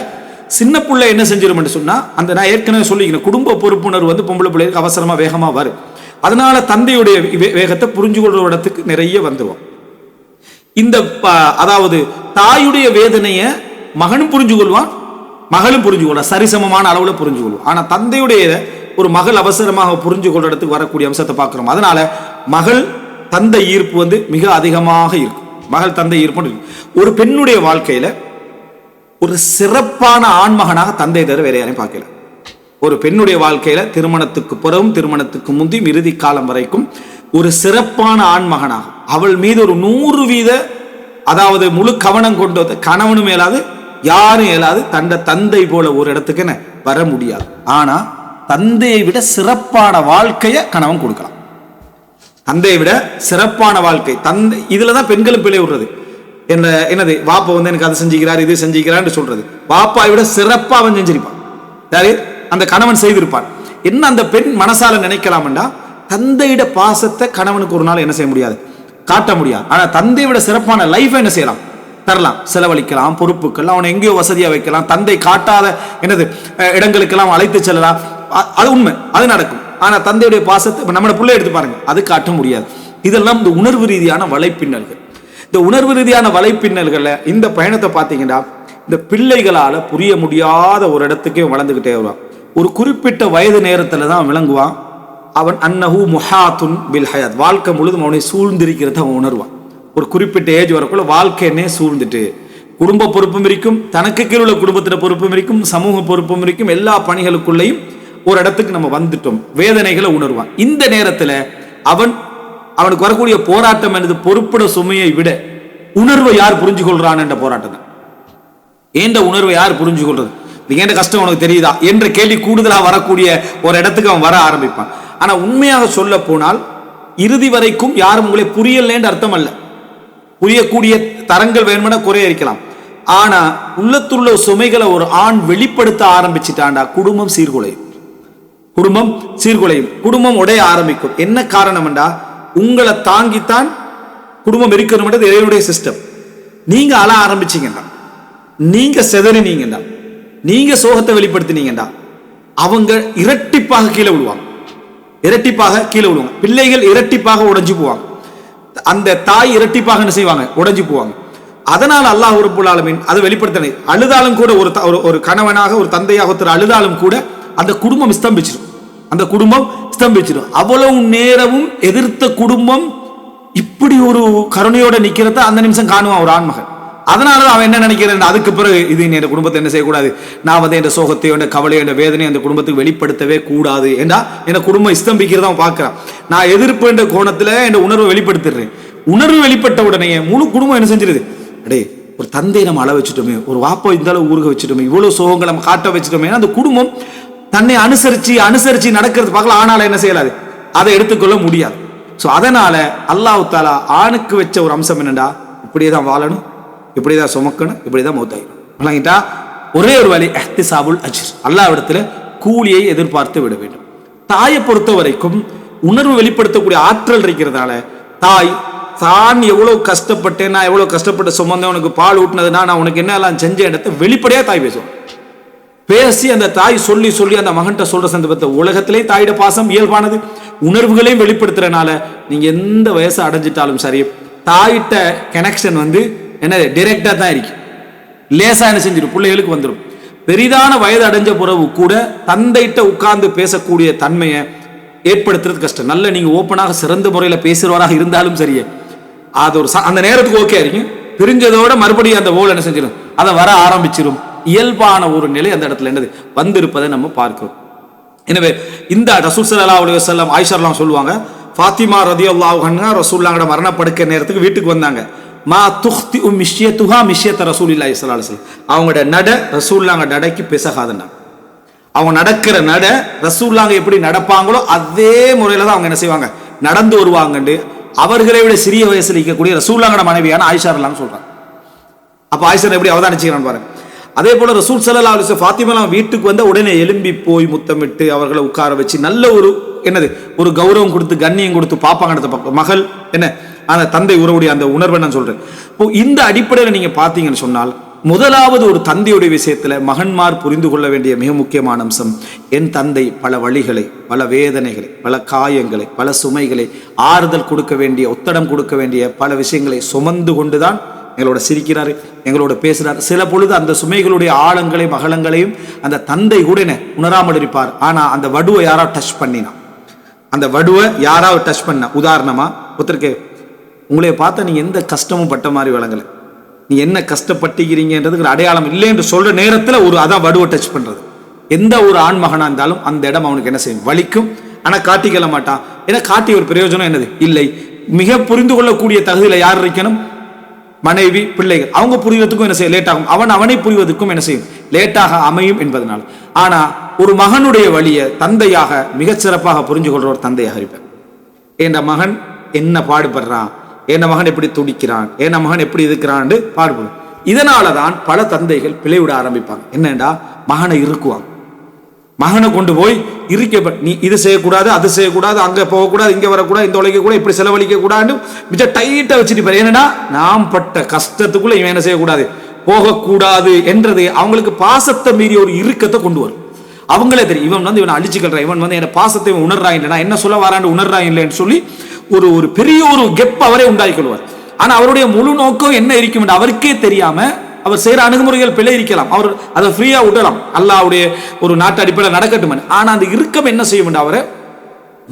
சின்ன பிள்ளை என்ன செஞ்சிடும் சொன்னா, அந்த நான் ஏற்கனவே சொல்லிக்கிறேன், குடும்ப பொறுப்புணர்வு வந்து பொம்பளை பிள்ளைகளுக்கு அவசரமா வேகமா வரும். அதனால தந்தையுடைய வேகத்தை புரிஞ்சு கொள்ற இடத்துக்கு நிறைய வந்துருவோம். இந்த அதாவது தாயுடைய வேதனையை மகனும் புரிஞ்சு கொள்வான், மகளும் புரிஞ்சு கொள்வான், சரிசமமான அளவுல புரிஞ்சு கொள்வான். ஆனா தந்தையுடைய ஒரு மகள் அவசரமாக புரிஞ்சு கொள்ற இடத்துக்கு வரக்கூடிய அம்சத்தை பார்க்கிறோம். அதனால மகள் தந்தை ஈர்ப்பு வந்து மிக அதிகமாக இருக்கும். மகள் தந்தை ஈர்ப்பு ஒரு பெண்ணுடைய வாழ்க்கையில ஒரு சிறப்பான ஆண்மகனாக தந்தை தவிர வேற யாரையும் பார்க்கல. ஒரு பெண்ணுடைய வாழ்க்கையில திருமணத்துக்கு பிறகும் திருமணத்துக்கு முந்தையும் இறுதி காலம் வரைக்கும் ஒரு சிறப்பான ஆண்மகனாக அவள் மீது ஒரு 100% அதாவது முழு கவனம் கொண்டு கணவனும் இயலாது, யாரும் இயலாது, தந்தை போல ஒரு இடத்துக்கு என்ன வர முடியாது. ஆனா தந்தையை விட சிறப்பான வாழ்க்கையை கணவன் கொடுக்கலாம். தந்தையை விட சிறப்பான வாழ்க்கை தந்தை. இதுலதான் பெண்களும் பிழை விடுறது. என்னது வாப்பா வந்து எனக்கு அதை செஞ்சுக்கிறார் இது செஞ்சுக்கிறான்னு சொல்றது. வாப்பாவை விட சிறப்பா அவன் செஞ்சிருப்பான். யாரு? அந்த கணவன் செய்திருப்பான். என்ன அந்த பெண் மனசால நினைக்கலாம்டா, தந்தையிட பாசத்தை கணவனுக்கு ஒரு நாள் என்ன செய்ய முடியாது, காட்ட முடியாது. ஆனா தந்தையை விட சிறப்பான லைஃப் என்ன செய்யலாம், தரலாம், செலவழிக்கலாம், பொறுப்புகள் அவனை எங்கேயோ வசதியா வைக்கலாம், தந்தை காட்டாத என்னது இடங்களுக்கெல்லாம் அழைத்து செல்லலாம். அது உண்மை, அது நடக்கும். ஆனா தந்தையுடைய பாசத்தை நம்ம பிள்ளை எடுத்து பாருங்க, அது காட்ட முடியாது. இதெல்லாம் இந்த உணர்வு ரீதியான வலைப்பின்னல்கள். இந்த உணர்வு ரீதியான வலைப்பின்னல்கள்ல இந்த பயணத்தை பார்த்தீங்கன்னா இந்த பிள்ளைகளால புரிய முடியாத ஒரு இடத்துக்கே வளர்ந்துகிட்டே வருவான். ஒரு குறிப்பிட்ட வயது நேரத்துல தான் விளங்குவான் அவன் அன்னஹு முஹாத்துன் பில் ஹயாத், வாழ்க்கை முழுதும் அவனை சூழ்ந்திருக்கிறத அவன் உணர்வான். ஒரு குறிப்பிட்ட ஏஜ் வரக்குள்ள வாழ்க்கைன்னே சூழ்ந்துட்டு குடும்ப பொறுப்பும் இருக்கும், தனக்கு கீழ் உள்ள குடும்பத்தின பொறுப்பும் இருக்கும், சமூக பொறுப்பும் இருக்கும், எல்லா பணிகளுக்குள்ளேயும் ஒரு இடத்துக்கு நம்ம வந்துட்டோம். வேதனைகளை உணர்வான். இந்த நேரத்துல அவனுக்கு வரக்கூடிய போராட்டம் என்பது பொறுப்பிட சுமையை விட உணர்வை யார் புரிஞ்சு கொள்றான் என்ற போராட்டம் தான். ஏண்ட உணர்வை யார் புரிஞ்சு கொள்றது, ஏண்ட கஷ்டம் உனக்கு தெரியுதா என்ற கேள்வி கூடுதலா வரக்கூடிய ஒரு இடத்துக்கு அவன் வர ஆரம்பிப்பான். ஆனா உண்மையாக சொல்ல போனால் இறுதி வரைக்கும் யாரும் உங்களை புரியலன்னு அர்த்தம் அல்ல. புரியக்கூடிய தரங்கள் வேணுமென குறைய இருக்கலாம். ஆனா உள்ளத்துள்ள சுமைகளை ஒரு ஆண் வெளிப்படுத்த ஆரம்பிச்சுட்டாண்டா குடும்பம் சீர்குலையும். குடும்பம் உடைய ஆரம்பிக்கும். என்ன காரணம் என்றா, உங்களை தாங்கித்தான் குடும்பம் இருக்கணும், இறைவனுடைய சிஸ்டம். நீங்க அழ ஆரம்பிச்சீங்கடா, நீங்க செதறினீங்கடா, நீங்க சோகத்தை வெளிப்படுத்தினீங்கடா, அவங்க இரட்டிப்பாக கீழே விழுவாங்க. பிள்ளைகள் இரட்டிப்பாக உடைஞ்சு போவாங்க. அந்த தாய் இரட்டிப்பாக என்ன செய்வாங்க, உடைஞ்சு போவாங்க. அதனால அல்லாஹ் ரப்புல் ஆலமீன் அதை வெளிப்படுத்தின. அழுதாலும் கூட ஒரு கணவனாக ஒரு தந்தையாக ஒருத்தர் அழுதாலும் கூட அந்த குடும்பம் ஸ்தம்பிச்சிடும். அவ்வளவு நேரமும் எதிர்த்த குடும்பம் இப்படி ஒரு கருணையோட நிக்கிறத அந்த நிமிஷம் காணுவான் ஒரு ஆண்மகன். அதனாலதான் அவன் என்ன நினைக்கிறேன், அதுக்கு பிறகு இது என் குடும்பத்தை என்ன செய்யக்கூடாது, நான் வந்து என் சோகத்தையோ கவலையோ வேதனையோ அந்த குடும்பத்துக்கு வெளிப்படுத்தவே கூடாது. ஏண்டா என் குடும்பம் ஸ்தம்பிக்கிறத அவன் பார்க்கிறான். நான் எதிர்ப்பு என்ற கோணத்துல என் உணர்வை வெளிப்படுத்திடுறேன். உணர்வு வெளிப்பட்ட உடனே முழு குடும்பம் என்ன செஞ்சிருது, அடே ஒரு தந்தையை நம்ம அள வச்சுட்டோமே, ஒரு வாப்பா இந்த அளவு ஊருக வச்சுட்டோமே, இவ்வளவு சோகங்களை நம்ம காட்ட வச்சுட்டோமே, அந்த குடும்பம் தன்னை அனுசரிச்சு நடக்கிறது பார்க்கலாம். ஆனால் என்ன செய்யலாது, அதை எடுத்துக்கொள்ள முடியாது. அதனால அல்லாஹ் தஆலா ஆணுக்கு வச்ச ஒரு அம்சம் என்னண்டா, இப்படியேதான் வாழணும், இப்படிதான் சுமக்கணும், இப்படிதான் மௌத்தாயிடும். ஒரே ஒரு வழி, இஹ்திசாபுல் அஜ்ர், அல்லாஹ்விடத்துல கூலியை எதிர்பார்த்து விட வேண்டும். தாயை பொறுத்த வரைக்கும் உணர்வு வெளிப்படுத்தக்கூடிய ஆற்றல் இருக்கிறதால தாய் தான் எவ்வளவு கஷ்டப்பட்டேன், நான் எவ்வளவு கஷ்டப்பட்டு சுமந்தேன், உனக்கு பால் ஊட்டினதுனா நான் உனக்கு என்னெல்லாம் செஞ்ச இடத்த வெளிப்படையா தாய் பேசுவான். பேசி அந்த தாய் சொல்லி அந்த மகன்கிட்ட சொல்ற சந்தர்ப்பத்தை, உலகத்திலே தாயிட பாசம் இயல்பானது, உணர்வுகளையும் வெளிப்படுத்துறதுனால நீங்க எந்த வயசு அடைஞ்சிட்டாலும் சரி, தாயிட்ட கனெக்ஷன் வந்து என்ன டைரக்டா தான் இருக்கு. லேசா என்ன செஞ்சிடும், பிள்ளைகளுக்கு வந்துடும். பெரிதான வயது அடைஞ்ச பிறகு கூட தந்தைட்ட உட்கார்ந்து பேசக்கூடிய தன்மையை ஏற்படுத்துறது கஷ்டம். நல்ல நீங்க ஓப்பனாக சிறந்த முறையில பேசுறவராக இருந்தாலும் சரியே, அது ஒரு அந்த நேரத்துக்கு ஓகே இருக்கும். பிரிஞ்சதோட மறுபடியும் அந்த ஓல் என்ன செஞ்சிடும், அதை வர ஆரம்பிச்சிடும். இயல்பான ஒரு நிலை அந்த இடத்துல என்னது வந்திருப்பதை நம்ம பார்க்கிறோம். எனவே இந்த ரசூல் ஸல்லல்லாஹு அலைஹி வஸல்லம் ஆயிஷாலாம் சொல்லுவாங்க, ஃபாத்திமா ரலியல்லாஹு அன்ஹா ரசூலுல்லாஹ்வோட மரணப்படுக்கை நேரத்துக்கு வீட்டுக்கு வந்தாங்க. மா துக்தி மிஷ்யத்துஹா மிஷ்யத்த ரசூலுல்லாஹி ஸல்லல்லாஹு அலைஹி வஸல்லம், அவங்களோட நட ரசூலுல்லாஹ் நடைக்கு பிசகாதுன்னா, அவங்க நடக்கிற நட ரசூலுல்லாஹ் எப்படி நடப்பாங்களோ அதே முறையில தான் அவங்க என்ன செய்வாங்க, நடந்து வருவாங்கன்னு அவர்களை விட சிறிய வயசுல இருக்கக்கூடிய ரசூலுல்லாஹ்வோட மனைவியான ஆயிஷா ரலியல்லாஹு சொல்றாங்க. அப்ப ஆயிஷா எப்படி அவதானிச்சுக்கிறான்னு பாருங்க. அதே போல ரசூல் ஸல்லல்லாஹு அலைஹி வஸல்லம் ஃபாத்திமா வீட்டுக்கு வந்த உடனே எழும்பி போய் முத்தமிட்டு அவர்களை உட்கார வச்சு நல்ல ஒரு என்னது ஒரு கௌரவம் கொடுத்து கண்ணியம் கொடுத்து பாப்பாங்க. அந்த மகள் என்ன அந்த தந்தை உறவுடைய அந்த உணர்வை நான் சொல்றேன். இப்போ இந்த அடிப்படையில் நீங்க பாத்தீங்கன்னு சொன்னால் முதலாவது ஒரு தந்தையுடைய விஷயத்துல மகன்மார் புரிந்து கொள்ள வேண்டிய மிக முக்கியமான அம்சம், என் தந்தை பல வழிகளை, பல வேதனைகளை, பல காயங்களை, பல சுமைகளை, ஆறுதல் கொடுக்க வேண்டிய, ஒத்தடம் கொடுக்க வேண்டிய பல விஷயங்களை சுமந்து கொண்டுதான் எங்களோட சிரிக்கிறாரு, எங்களோட பேசுறாரு. சில பொழுது அந்த சுமைகளுடைய ஆழங்களையும் அகலங்களையும் அந்த தந்தை கூட உணராமல் இருப்பார். ஆனா அந்த வடுவை யாராவது டச் பண்ணினா, அந்த வடுவை யாராவது டச் பண்ண, உதாரணமா ஒருத்தருக்கு உங்களைய பார்த்தா நீங்க எந்த கஷ்டமும் பட்ட மாதிரி விளங்கலை, நீ என்ன கஷ்டப்பட்டுக்கிறீங்கன்றதுக்கு அடையாளம் இல்லை என்று சொல்ற நேரத்தில் ஒரு அதான் வடுவை டச் பண்றது. எந்த ஒரு ஆண் மகனா இருந்தாலும் அந்த இடம் அவனுக்கு என்ன செய்யும், வலிக்கும். ஆனா காட்டிக்கொள்ள மாட்டான். ஏன்னா காட்டி ஒரு பிரயோஜனம் என்னது இல்லை. மிக புரிந்து கொள்ளக்கூடிய தகுதியில யார் இருக்கணும், மனைவி, பிள்ளைகள். அவங்க புரிவதற்கும் என்ன செய்யும், லேட் ஆகும். அவனை புரிவதற்கும் என்ன செய்யும், லேட்டாக அமையும் என்பதனால். ஆனா ஒரு மகனுடைய வழியை தந்தையாக மிகச்சிறப்பாக புரிஞ்சு கொள்ற ஒரு தந்தையாக இருப்பார். என் மகன் என்ன பாடுபடுறான், என் மகன் எப்படி துடிக்கிறான், என் மகன் எப்படி இருக்கிறான் பாடுபடும். இதனாலதான் பல தந்தைகள் பிழைவிட ஆரம்பிப்பாங்க. என்னடா மகனை இருக்குவாங்க, மகனை கொண்டு போய் இருக்க, நீ இது செய்யக்கூடாது, அது செய்யக்கூடாது, அங்க போகக்கூடாது, இங்க வரக்கூடாது, இந்த உழைக்க கூட, இப்படி செலவழிக்க கூடாது, மிச்ச டைட்டா வச்சுட்டு. ஏன்னா நாம் பட்ட கஷ்டத்துக்குள்ள இவன் என்ன செய்யக்கூடாது, போகக்கூடாது என்றது அவங்களுக்கு பாசத்தை மீறி ஒரு இறுக்கத்தை கொண்டு வரும். அவங்களே தெரியும், இவன் இவனை அழிச்சுக்கிறான், இவன் என்ன பாசத்தை உணர்றான் இல்லைனா என்ன சொல்ல வரான்னு உணர்றான் இல்லைன்னு சொல்லி ஒரு பெரிய ஒரு கெப் அவரே உண்டாக்கி கொள்வார். ஆனா அவருடைய முழு நோக்கம் என்ன இருக்கும் என்று அவருக்கே தெரியாம அவர் செய்யற அணுகுமுறைகள் பிழை இருக்கலாம், அவர் அதை ஃப்ரீயா விடலாம், அல்லாஹ்வுடைய ஒரு நாட்டு அடிப்படையில் நடக்கட்டும். ஆனா அந்த இறுக்கம் என்ன செய்யும், அவரை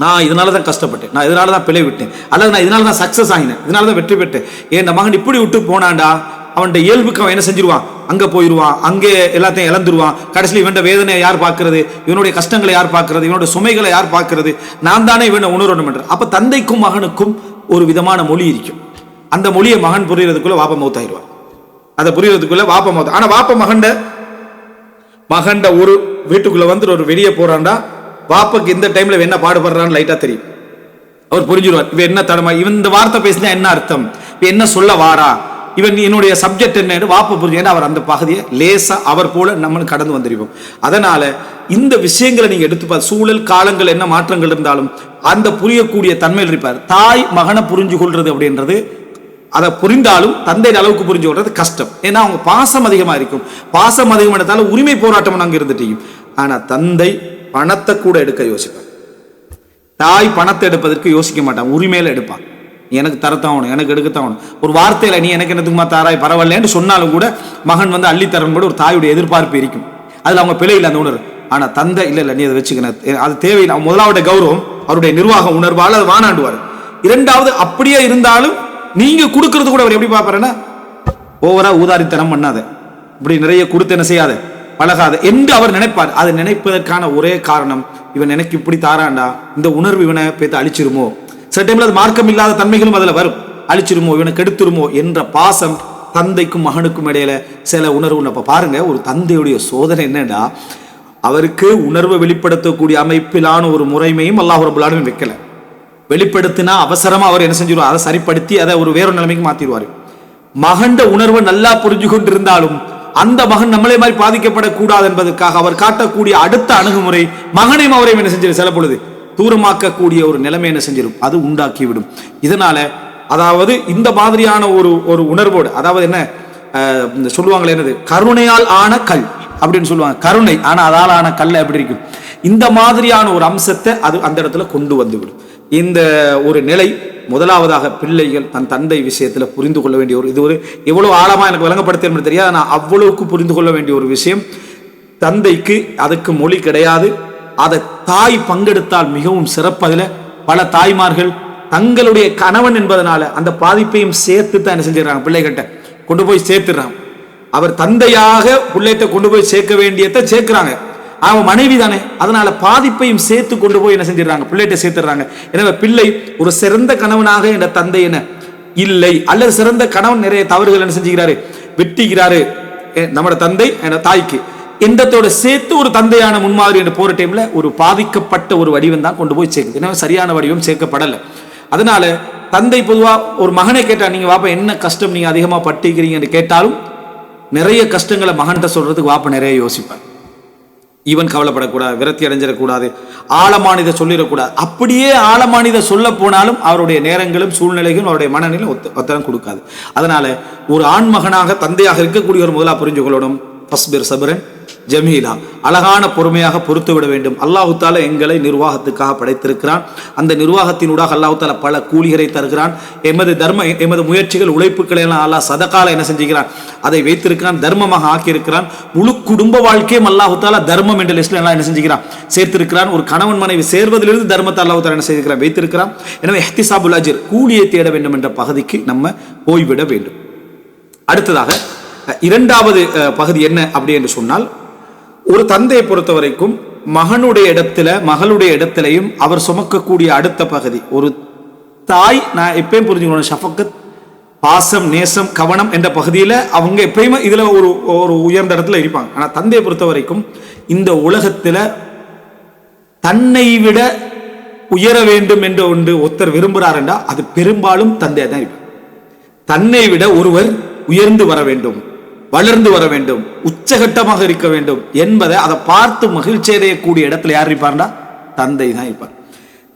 நான் இதனாலதான் கஷ்டப்பட்டேன், நான் இதனாலதான் பிழை விட்டேன், அல்லது நான் இதனாலதான் சக்சஸ் ஆகினேன், இதனாலதான் வெற்றி பெற்றேன். என் மகன் இப்படி விட்டு போனாண்டா அவன் இயல்புக்கு அவன் என்ன செஞ்சிருவான், அங்க போயிடுவான், அங்கே எல்லாத்தையும் இழந்துருவான். கடைசியில் இவன் வேதனையை யார் பார்க்கிறது, இவனுடைய கஷ்டங்களை யார் பார்க்கிறது, இவனுடைய சுமைகளை யார் பார்க்கிறது, நான் தானே இவனை உணரணும் என்று. அப்ப தந்தைக்கும் மகனுக்கும் ஒரு விதமான மொழி இருக்கும். அந்த மொழியை மகன் புரியறதுக்குள்ள வாப்ப மௌத்தாயிருவார், அதை புரியறதுக்குள்ள வாப்ப மௌத்த. ஆனா வாப்ப மகண்ட ஒரு வீட்டுக்குள்ள வந்து ஒரு வெளியே போறான்டா, வாப்பக்கு இந்த டைம்ல என்ன பாடுபடுறான்னு லைட்டா தெரியும். அவர் புரிஞ்சிருவார், இவன் என்ன தடமா, இவன் இந்த வார்த்தை பேசினா என்ன அர்த்தம், இவன் என்ன சொல்ல வாரா, இவன் என்னுடைய சப்ஜெக்ட் என்ன வாப்ப புரிஞ்சு. அவர் அந்த பகுதியை லேசா அவர் போல நம்ம கடந்து வந்திருப்போம். அதனால இந்த விஷயங்களை நீங்க எடுத்து சூழல் காலங்கள் என்ன மாற்றங்கள் இருந்தாலும் அந்த புரியக்கூடிய தன்மையில் இருப்பார். தாய் மகனை புரிஞ்சு கொள்றது அப்படின்றது, அதை புரிந்தாலும் தந்தை அளவுக்கு புரிஞ்சு கொள்றது கஷ்டம். ஏன்னா அவங்க பாசம் அதிகமா இருக்கும். பாசம் அதிகம் எடுத்தாலும் உரிமை போராட்டம் அங்க இருந்துட்டையும். ஆனா தந்தை பணத்தை கூட எடுக்க யோசிப்பார். தாய் பணத்தை எடுப்பதற்கு யோசிக்க மாட்டான், உரிமையில எடுப்பான். எனக்கு தரத்தாகணும், எனக்கு எடுக்கத்தாகணும். ஒரு வார்த்தையில நீ எனக்கு என்னத்துக்குமா தாராய் பரவாயில்லன்னு சொன்னாலும் கூட மகன் அள்ளித்தரன் கூட ஒரு தாயுடைய எதிர்பார்ப்பு இருக்கும். அதுல அவங்க பிழை இல்லை அந்த உணர்வு. ஆனா தந்தை இல்ல நீ அதை வச்சுக்கணும், அது தேவையில்லை. முதலாவது கௌரவம், அவருடைய நிர்வாக உணர்வால் அதை வானாண்டுவார். இரண்டாவது அப்படியே இருந்தாலும் நீங்க கொடுக்கறது கூட அவர் எப்படி பார்ப்பாருன்னா, ஓவரா ஊதாரித்தனம் பண்ணாத, இப்படி நிறைய கொடுத்து என்ன செய்யாத, பழகாத என்று அவர் நினைப்பார். அதை நினைப்பதற்கான ஒரே காரணம், இவன் எனக்கு இப்படி தாராண்டா, இந்த உணர்வு இவனை பேத்து அழிச்சிருமோ, சில டைம்ல அது மார்க்கம் இல்லாத தன்மைகளும் அதுல வரும், அழிச்சிருமோ, இவனுக்கு எடுத்துருமோ என்ற பாசம் தந்தைக்கும் மகனுக்கும் இடையில சில உணர்வு. அப்ப பாருங்க, ஒரு தந்தையுடைய சோதனை என்னன்னா, அவருக்கு உணர்வை வெளிப்படுத்தக்கூடிய அமைப்பிலான ஒரு முறைமையும் அல்லாஹ் ரப்பல் ஆலமீன் வைக்கல. வெளிப்படுத்தினா அவசரமா அவர் என்ன செஞ்சிருவார், அதை சரிப்படுத்தி அதை ஒரு வேற நிலைமைக்கு மாத்திடுவாரு. மகண்ட உணர்வை நல்லா புரிஞ்சு கொண்டிருந்தாலும் அந்த மகன் நம்மளே மாதிரி பாதிக்கப்படக்கூடாது என்பதற்காக அவர் காட்டக்கூடிய அடுத்த அணுகுமுறை மகனையும் அவரையும் என்ன செஞ்சிரு, சில பொழுது தூரமாக்கக்கூடிய ஒரு நிலைமை என்ன செஞ்சிடும், அது உண்டாக்கிவிடும். இதனால அதாவது இந்த மாதிரியான ஒரு உணர்வோடு, அதாவது என்ன சொல்லுவாங்களே, என்னது கருணையால் ஆன கல் அப்படின்னு சொல்லுவாங்க. கருணை ஆனா அதால் ஆன கல் எப்படி இருக்கும், இந்த மாதிரியான ஒரு அம்சத்தை அது அந்த இடத்துல கொண்டு வந்துவிடும். இந்த ஒரு நிலை முதலாவதாக பிள்ளைகள் தன் தந்தை விஷயத்துல புரிந்து கொள்ள வேண்டிய ஒரு, இது ஒரு எவ்வளவு ஆழமா எனக்கு விளங்கப்படுத்த தெரியாது, ஆனால் அவ்வளவுக்கு புரிந்து கொள்ள வேண்டிய ஒரு விஷயம். தந்தைக்கு அதுக்கு மொழி கிடையாது. அதை தாய் பங்கெடுத்தால் மிகவும் சிறப்பு. அதில் பல தாய்மார்கள் தங்களுடைய கணவன் என்பதனால அந்த பாதிப்பையும் சேர்த்து தான் என்ன செஞ்சிடறாங்க, பிள்ளைகிட்ட கொண்டு போய் சேர்த்துடுறாங்க. அவர் தந்தையாக பிள்ளைகிட்ட கொண்டு போய் சேர்க்க வேண்டியதை சேர்க்கிறாங்க, அவன் மனைவி தானே, அதனால பாதிப்பையும் சேர்த்து கொண்டு போய் என்ன செஞ்சிடறாங்க, பிள்ளைகிட்ட சேர்த்துடுறாங்க. எனவே பிள்ளை ஒரு சிறந்த கணவனாக என்ற தந்தை என்ன இல்லை, அல்லது சிறந்த கணவன் நிறைய தவறுகள் என்ன செஞ்சுக்கிறாரு, வெட்டிக்கிறாரு நம்மட தந்தை தாய்க்கு எந்தத்தோட சேர்த்து ஒரு தந்தையான முன்மாதிரி என்று போற டைம்ல ஒரு பாதிக்கப்பட்ட ஒரு வடிவம் தான் கொண்டு போய் சேர்க்குது. ஏன்னா சரியான வடிவம் சேர்க்கப்படலை. அதனால தந்தை பொதுவா ஒரு மகனை கேட்டா, நீங்க வாப்பா என்ன கஷ்டம் நீங்க அதிகமா பட்டிக்கிறீங்கன்னு கேட்டாலும் நிறைய கஷ்டங்களை மகன்கிட்ட சொல்றதுக்கு வாப்ப நிறைய யோசிப்பார். இவன் கவலைப்படக்கூடாது, விரக்தி அடைஞ்சிடக்கூடாது, ஆழமானதை சொல்லிடக்கூடாது. அப்படியே ஆழமானதை சொல்ல போனாலும் அவருடைய நேரங்களும் சூழ்நிலைகளும் அவருடைய மனநிலையும் ஒத்தரம் கொடுக்காது. அதனால ஒரு ஆண்மகனாக தந்தையாக இருக்கக்கூடிய ஒரு முதலா புரிஞ்சு கொள்ளணும், ஃபஸ்பிர் சபரன் ஜமீலா, அழகான பொறுமையாக பொறுத்து விட வேண்டும். அல்லாஹு தாலா எங்களை நிர்வாகத்துக்காக படைத்திருக்கிறான். அந்த நிர்வாகத்தினூடாக அல்லாஹு தாலா பல கூலிகளை தருகிறான். எமது முயற்சிகள் உழைப்புகளை எல்லாம் அல்லாஹ் சதகால என்ன செஞ்சுக்கிறான், அதை வைத்திருக்கிறான், தர்மமாக ஆக்கியிருக்கிறான். முழு குடும்ப வாழ்க்கையும் அல்லாஹு தாலா தர்மம் என்ற லிஸ்ட்ல எல்லாம் என்ன செஞ்சுக்கிறான், சேர்த்திருக்கிறான். ஒரு கணவன் மனைவி சேர்வதிலிருந்து தர்மத்தை அல்லாஹு தாலா என்ன செய்திருக்கிறான், வைத்திருக்கிறான். எனவே இஹ்திசாபுல் அஜ்ர், கூலியை தேட வேண்டும் என்ற பகுதிக்கு நம்ம போய்விட வேண்டும். அடுத்ததாக இரண்டாவது பகுதி என்ன அப்படி என்று சொன்னால், ஒரு தந்தையை பொறுத்த வரைக்கும் மகனுடைய இடத்துல மகளுடைய இடத்திலையும் அவர் சுமக்கக்கூடிய அடுத்த பகுதி, ஒரு தாய், நான் எப்பயும் புரிஞ்சுக்கணும், ஷஃபக்கத், பாசம், நேசம், கவனம் என்ற பகுதியில் அவங்க எப்பயுமே இதுல ஒரு உயர்ந்த இடத்துல இருப்பாங்க. ஆனா தந்தையை பொறுத்த வரைக்கும் இந்த உலகத்துல தன்னை விட உயர வேண்டும் என்று ஒன்று ஒருத்தர் விரும்புகிறார், அது பெரும்பாலும் தந்தையா தான் இருப்பார். தன்னை விட ஒருவர் உயர்ந்து வர வேண்டும், வளர்ந்து வர வேண்டும், உச்சகட்டமாக இருக்க வேண்டும் என்பதை அதை பார்த்து மகிழ்ச்சி அடையக்கூடிய இடத்துல யார் இருப்பார்னா தந்தை தான் இருப்பார்.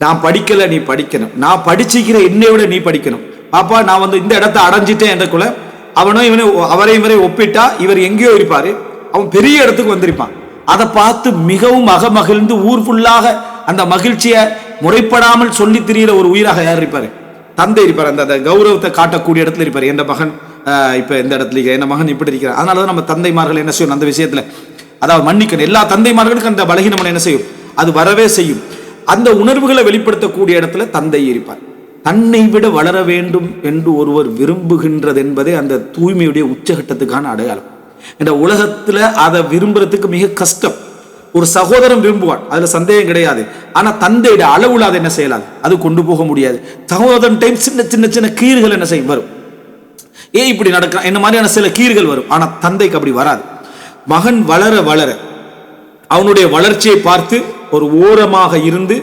நான் படிக்கல, நீ படிக்கணும், நான் படிச்சுக்கிற என்னை விட நீ படிக்கணும், பாப்பா நான் இந்த இடத்தை அடைஞ்சிட்டேன் என்றக்குள்ள அவனும் இவரை ஒப்பிட்டா இவர் எங்கேயோ இருப்பாரு, அவன் பெரிய இடத்துக்கு வந்திருப்பான். அதை பார்த்து மிகவும் அகமகிழ்ந்து ஊர் ஃபுல்லாக அந்த மகிழ்ச்சியை முறைப்படாமல் சொல்லி திரிகிற ஒரு உயிராக யார் இருப்பாரு, தந்தை இருப்பார். அந்த கௌரவத்தை காட்டக்கூடிய இடத்துல இருப்பார். என் மகன் இப்ப எந்த இடத்துல என் மகன் இப்படி இருக்கிறார். அதனாலதான் நம்ம தந்தைமார்கள் என்ன செய்யும் அந்த விஷயத்துல, அதாவது மன்னிக்கணும், எல்லா தந்தைமார்களுக்கும் அந்த பலகீனம் என்ன செய்யும், அது வரவே செய்யும். அந்த உணர்வுகளை வெளிப்படுத்தக்கூடிய இடத்துல தந்தை இருப்பார். தன்னை விட வளர வேண்டும் என்று ஒருவர் விரும்புகின்றது என்பதே அந்த தூய்மையுடைய உச்சகட்டத்துக்கான அடையாளம். இந்த உலகத்துல அதை விரும்புறதுக்கு மிக கஷ்டம். ஒரு சகோதரன் விரும்புவான், அதுல சந்தேகம் கிடையாது. ஆனா தந்தையிட அளவுல அதை என்ன செய்யலாம், அது கொண்டு போக முடியாது. சகோதரன் டைம் சின்ன சின்ன சின்ன கீறுகள் என்ன செய்யும் வரும், ஏன் இப்படி நடக்கிறான் என்ன மாதிரியான சில கீறுகள் வரும். ஆனா தந்தைக்கு அப்படி வராது. மகன் வளர வளர அவனுடைய வளர்ச்சியை பார்த்து ஒரு ஓரமாக இருந்து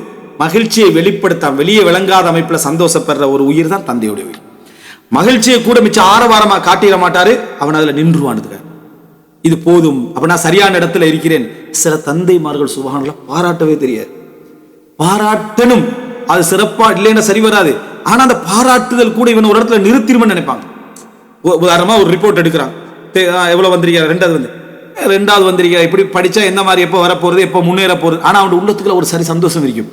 மகிழ்ச்சியை வெளிப்படுத்த வெளியே விளங்காத அமைப்புல சந்தோஷப்படுற ஒரு உயிர் தான் தந்தையுடைய உயிர். மகிழ்ச்சியை கூட மிச்சம் ஆரவாரமா காட்டிட மாட்டாரு, அவன் அதுல நின்றுவானதுங்க, இது போதும், அப்ப நான் சரியான இடத்துல இருக்கிறேன். சில தந்தைமார்கள் சுபஹானல்லாஹ் பாராட்டவே தெரியாது. பாராட்டணும், அது சிறப்பா இல்லைன்னா சரி வராது. ஆனா அந்த பாராட்டுதல் கூட இவன் ஒரு இடத்துல நிறுத்திடும்னு நினைப்பாங்க. உதாரணமா ஒரு ரிப்போர்ட் எடுக்கிறான், எவ்வளவு வந்திருக்க, ரெண்டாவது வந்திருக்க, இப்படி படிச்சா எந்த மாதிரி எப்போ வரப்போறது, எப்போ முன்னேற போறது. ஆனா அவன் உள்ளத்துக்குள்ள ஒரு சரி சந்தோஷம் இருக்கும்.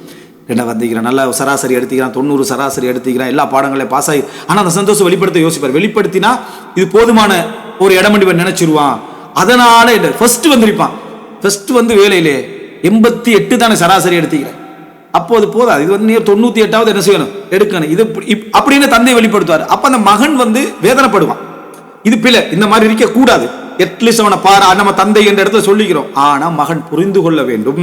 ரெண்டாவது வந்திருக்கிறான், நல்லா சராசரி எடுத்துக்கிறான், 90 சராசரி எடுத்துக்கிறான், எல்லா பாடங்களையும் பாஸ் ஆகி. ஆனா அந்த சந்தோஷம் வெளிப்படுத்த யோசிப்பார். வெளிப்படுத்தினா இது போதுமான ஒரு இடம் நினைச்சிருவான். அதனால ஃபர்ஸ்ட் வந்திருப்பான். ஃபர்ஸ்ட் வேலையிலே 88 தானே சராசரி எடுத்துக்கிறேன், அப்போது போதாது, இது நீ 98வது என்ன செய்யணும் எடுக்கணும், இது அப்படின்னு தந்தை வெளிப்படுத்துவார். அப்ப அந்த மகன் வேதனைப்படுவான், இது பிள்ளை இந்த மாதிரி இருக்க கூடாது, அட்லீஸ்ட் அவனை பாரா நம்ம தந்தை என்ற இடத்துல சொல்லிக்கிறோம். ஆனா மகன் புரிந்து கொள்ள வேண்டும்,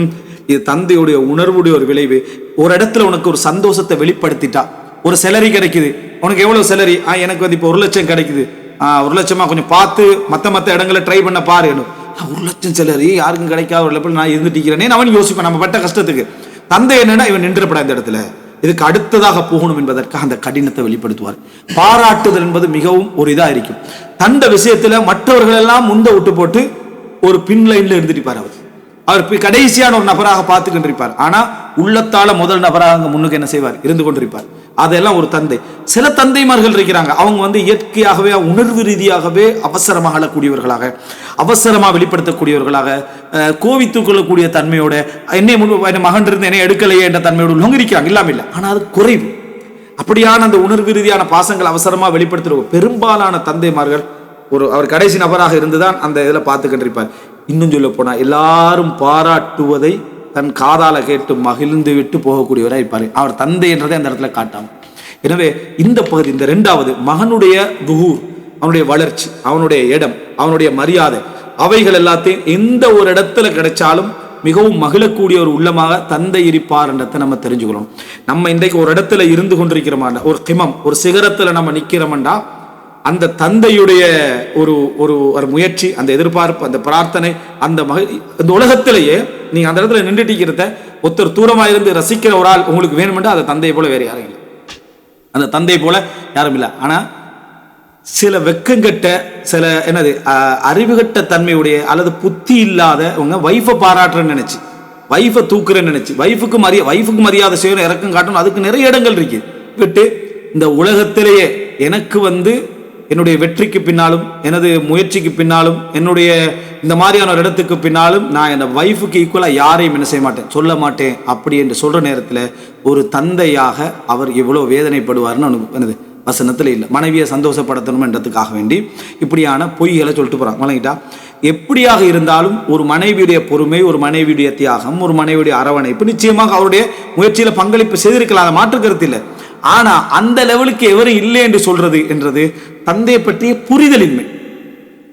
இது தந்தையுடைய உணர்வுடைய ஒரு விளைவு. ஒரு இடத்துல உனக்கு ஒரு சந்தோஷத்தை வெளிப்படுத்திட்டா, ஒரு செலரி கிடைக்குது, உனக்கு எவ்வளவு செலரி, எனக்கு இப்போ 1 லட்சம் கிடைக்குது, 1 லட்சமா கொஞ்சம் பார்த்து மத்த இடங்களை ட்ரை பண்ண பாரு. 1 லட்சம் செலரி யாருக்கும் கிடைக்காத ஒரு லெவல் நான் இருந்துட்டீங்கிறேன் அவன் யோசிப்பேன். நம்ம பட்ட கஷ்டத்துக்கு தந்தை என்னன்னா இவன் நின்றுபட இந்த இடத்துல, இதுக்கு அடுத்ததாக போகணும் என்பதற்காக அந்த கடினத்தை வெளிப்படுத்துவார். பாராட்டுதல் என்பது மிகவும் ஒரு இதா இருக்கும். தந்த விஷயத்துல மற்றவர்கள் எல்லாம் முந்த விட்டு போட்டு ஒரு பின்லைன்ல இருந்துட்டு அவர் கடைசியான ஒரு நபராக பார்த்து கொண்டிருப்பார். ஆனா உள்ளத்தால முதல் நபராக முன்னுக்கு என்ன செய்வார், இருந்து கொண்டிருப்பார். அதெல்லாம் ஒரு தந்தை. சில தந்தைமார்கள் இருக்கிறாங்க, அவங்க இயற்கையாகவே உணர்வு ரீதியாகவே அவசரமாக அழக்கூடியவர்களாக, அவசரமாக வெளிப்படுத்தக்கூடியவர்களாக, கோவித்துக் கொள்ளக்கூடிய தன்மையோட, என்னை மகன் இருந்து என்னை எடுக்கலையே என்ற தன்மையோடு உள்ளவங்க இருக்கிறாங்க, இல்லாம இல்லை. ஆனா அது குறைவு. அப்படியான அந்த உணர்வு ரீதியான பாசங்கள் அவசரமாக வெளிப்படுத்துற பெரும்பாலான தந்தைமார்கள் அவர் கடைசி நபராக இருந்துதான் அந்த இதுல பார்த்துக்கிட்டு இருப்பார். இன்னும் சொல்ல போனா எல்லாரும் பாராட்டுவதை தன் காதால கேட்டு மகிழ்ந்து விட்டு போகக்கூடியவராக இருப்பார். அவர் தந்தை என்றதை அந்த இடத்துல காட்டாம. எனவே இந்த பகுதி, இந்த 2வது மகனுடைய துஹூர், அவனுடைய வளர்ச்சி, அவனுடைய இடம், அவனுடைய மரியாதை, அவைகள் எல்லாத்தையும் எந்த ஒரு இடத்துல கிடைச்சாலும் மிகவும் மகிழக்கூடிய ஒரு உள்ளமாக தந்தை இருப்பார் என்றதை நம்ம தெரிஞ்சுக்கிறோம். நம்ம இன்றைக்கு ஒரு இடத்துல இருந்து கொண்டிருக்கிறோமாண்டா, ஒரு கிமம், ஒரு சிகரத்துல நம்ம நிக்கிறோம்டா, அந்த தந்தையுடைய ஒரு ஒரு முயற்சி, அந்த எதிர்பார்ப்பு, அந்த பிரார்த்தனை, அந்த இந்த உலகத்திலேயே நீங்க அந்த இடத்துல நின்றுட்டிக்கிறத ஒருத்தர் தூரமா இருந்து ரசிக்கிற ஒரு ஆள் உங்களுக்கு வேணுமெண்டா அந்த தந்தையை போல வேற யாரும் இல்லை, அந்த தந்தை போல யாரும் இல்லை. ஆனா சில வெக்கங்கட்ட சில என்னது அறிவுகட்ட தன்மையுடைய அல்லது புத்தி இல்லாதவங்க வைஃபை பாராட்டுறேன்னு நினைச்சு, வைஃபை தூக்குறேன்னு நினைச்சு, வைஃபுக்கு மரியாதை செய்யணும், இறக்கம் காட்டணும், அதுக்கு நிறைய இடங்கள் இருக்கு. விட்டு இந்த உலகத்திலேயே எனக்கு என்னுடைய வெற்றிக்கு பின்னாலும் எனது முயற்சிக்கு பின்னாலும் என்னுடைய இந்த மாதிரியான ஒரு இடத்துக்கு பின்னாலும் நான் என் வைஃபுக்கு ஈக்குவலாக யாரையும் என்ன செய்ய மாட்டேன், சொல்ல மாட்டேன் அப்படி என்று சொல்கிற நேரத்தில் ஒரு தந்தையாக அவர் எவ்வளோ வேதனைப்படுவார்னு எனது வசனத்தில் இல்லை. மனைவியை சந்தோஷப்படுத்தணும்ன்றதுக்காக வேண்டி இப்படியான பொய்களை சொல்லிட்டு போகிறாங்க. வழங்கிட்டா எப்படியாக இருந்தாலும் ஒரு மனைவியுடைய பொறுமை, ஒரு மனைவியுடைய தியாகம், ஒரு மனைவியுடைய அரவணைப்பு நிச்சயமாக அவருடைய முயற்சியில் பங்களிப்பு செய்திருக்கலாம், அதை மாற்று கருத்து இல்லை. ஆனா அந்த லெவலுக்கு எவரும் இல்லை என்று சொல்றது என்றது தந்தையை பற்றிய புரிதலின்மை.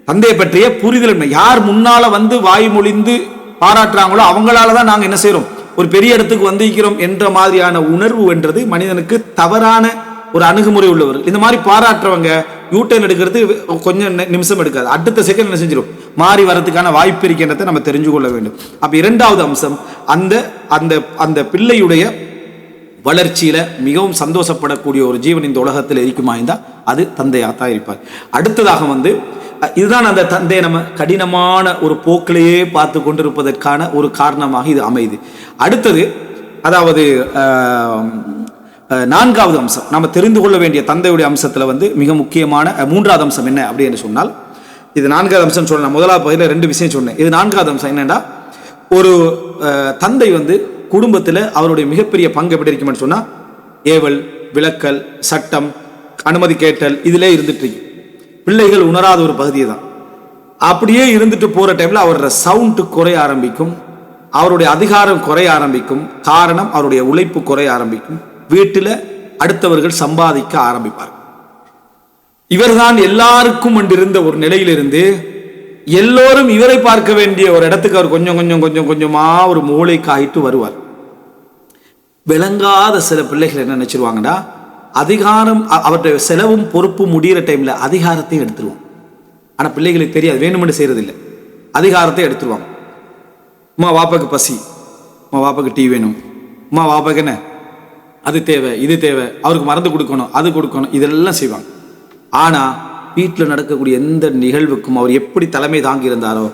தந்தையை பற்றிய புரிதலின்மை. யார் முன்னால வாய் மொழிந்து பாராட்டுறாங்களோ அவங்களாலதான் நாங்க என்ன செய்யறோம், ஒரு பெரிய இடத்துக்கு வந்திருக்கிறோம் என்ற மாதிரியான உணர்வு என்றது மனிதனுக்கு தவறான ஒரு அணுகுமுறை உள்ளவர். இந்த மாதிரி பாராட்டுறவங்க யூட்டர்ன் எடுக்கிறது கொஞ்சம் நிமிஷம் எடுக்காது, அடுத்த செகண்ட் என்ன செஞ்சிடும், மாறி வரதுக்கான வாய்ப்பு இருக்கின்றதை நம்ம தெரிஞ்சு கொள்ள வேண்டும். அப்ப இரண்டாவது அம்சம், அந்த அந்த அந்த பிள்ளையுடைய வளர்ச்சியில மிகவும் சந்தோஷப்படக்கூடிய ஒரு ஜீவன் இந்த உலகத்தில் இருக்குமா இருந்தால் அது தந்தையாகத்தான் இருப்பார். அடுத்ததாக இதுதான் அந்த தந்தையை நம்ம கடினமான ஒரு போக்கிலேயே பார்த்து கொண்டிருப்பதற்கான ஒரு காரணமாக இது அமைது. அடுத்தது அதாவது நான்காவது அம்சம், நம்ம தெரிந்து கொள்ள வேண்டிய தந்தையுடைய அம்சத்தில் மிக முக்கியமான மூன்றாவது அம்சம் என்ன அப்படின்னு சொன்னால், இது நான்காவது அம்சம் சொன்னேன். முதலாவது பகுதியில் 2 விஷயம் சொன்னேன். இது நான்காவது அம்சம் என்னன்னா, ஒரு தந்தை குடும்பத்தில் அவருடைய மிகப்பெரிய பங்கு எப்படி இருக்குமென்னு சொன்னால், ஏவல், விளக்கல், சட்டம், அனுமதி கேட்டல் இதிலே இருந்துட்டு இருக்கு. பிள்ளைகள் உணராத ஒரு பகுதியை தான். அப்படியே இருந்துட்டு போகிற டைமில் அவரோட சவுண்டு குறைய ஆரம்பிக்கும், அவருடைய அதிகாரம் குறைய ஆரம்பிக்கும். காரணம், அவருடைய உழைப்பு குறைய ஆரம்பிக்கும். வீட்டில் அடுத்தவர்கள் சம்பாதிக்க ஆரம்பிப்பார். இவர்தான் எல்லாருக்கும் இருந்த ஒரு நிலையிலிருந்து எல்லோரும் இவரை பார்க்க வேண்டிய ஒரு இடத்துக்கு அவர் கொஞ்சம் கொஞ்சம் கொஞ்சம் கொஞ்சமா ஒரு மூளைக்கு ஆயிட்டு வருவார். விளங்காத சில பிள்ளைகள் என்ன நினைச்சிருவாங்கன்னா, அதிகாரம் அவருடைய செலவும் பொறுப்பு முடிகிற டைம்ல அதிகாரத்தையும் எடுத்துருவோம். ஆனா பிள்ளைகளுக்கு தெரியாது, வேணுமென்று செய்யறதில்லை, அதிகாரத்தை எடுத்துருவாங்க. அம்மா வாப்பாக்கு பசி, அம்மா வாப்பாக்கு டீ வேணும், அம்மா வாப்பாக்கு என்ன அது தேவை, இது தேவை, அவருக்கு மருந்து கொடுக்கணும், அது கொடுக்கணும், இதெல்லாம் செய்வாங்க. ஆனா வீட்டில் நடக்கக்கூடிய எந்த நிகழ்வுக்கும் அவர் எப்படி தலைமை தாங்கி இருந்தாரோ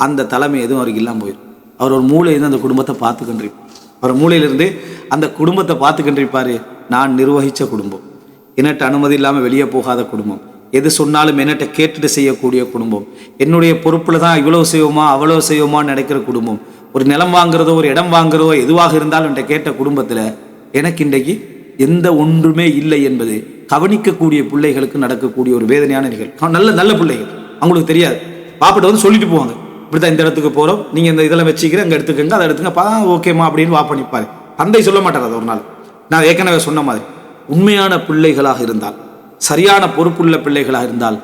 அந்த தலைமை எதுவும் அவருக்கு இல்லாமல் போயிடும். அவர் ஒரு மூலையிலிருந்து அந்த குடும்பத்தை பார்த்துக்கின்றிருப்பார். அவர் மூலையிலிருந்து அந்த குடும்பத்தை பார்த்துக்கின்றிருப்பார். நான் நிர்வகித்த குடும்பம், என்னட்ட அனுமதி இல்லாமல் வெளியே போகாத குடும்பம், எது சொன்னாலும் என்னட்ட கேட்டுட்டு செய்யக்கூடிய குடும்பம், என்னுடைய பொறுப்பில் தான் இவ்வளோ செய்வோமா அவ்வளோ செய்வோமான்னு நினைக்கிற குடும்பம், ஒரு நிலம் வாங்குறதோ ஒரு இடம் வாங்குறதோ எதுவாக இருந்தாலும் என்கிட்ட கேட்ட குடும்பத்தில் எனக்கு இன்றைக்கு எந்த ஒன்றுமே இல்லை என்பது கவனிக்கக்கூடிய பிள்ளைகளுக்கு நடக்கக்கூடிய ஒரு வேதனையான நிகழ்வு. நல்ல நல்ல பிள்ளைகள், அவங்களுக்கு தெரியாது, பாப்பிட்ட சொல்லிட்டு போவாங்க, இப்படித்தான் இந்த இடத்துக்கு போகிறோம், நீங்கள் இந்த இதெல்லாம் வச்சுக்கிறேன், அங்கே எடுத்துக்கங்க, அதை எடுத்துங்க, ஓகேம்மா அப்படின்னு வாப்ப நிற்பாரு. தந்தை சொல்ல மாட்டார். அது ஒரு நாள் நான் ஏற்கனவே சொன்ன மாதிரி உண்மையான பிள்ளைகளாக இருந்தால், சரியான பொறுப்புள்ள பிள்ளைகளாக இருந்தால்,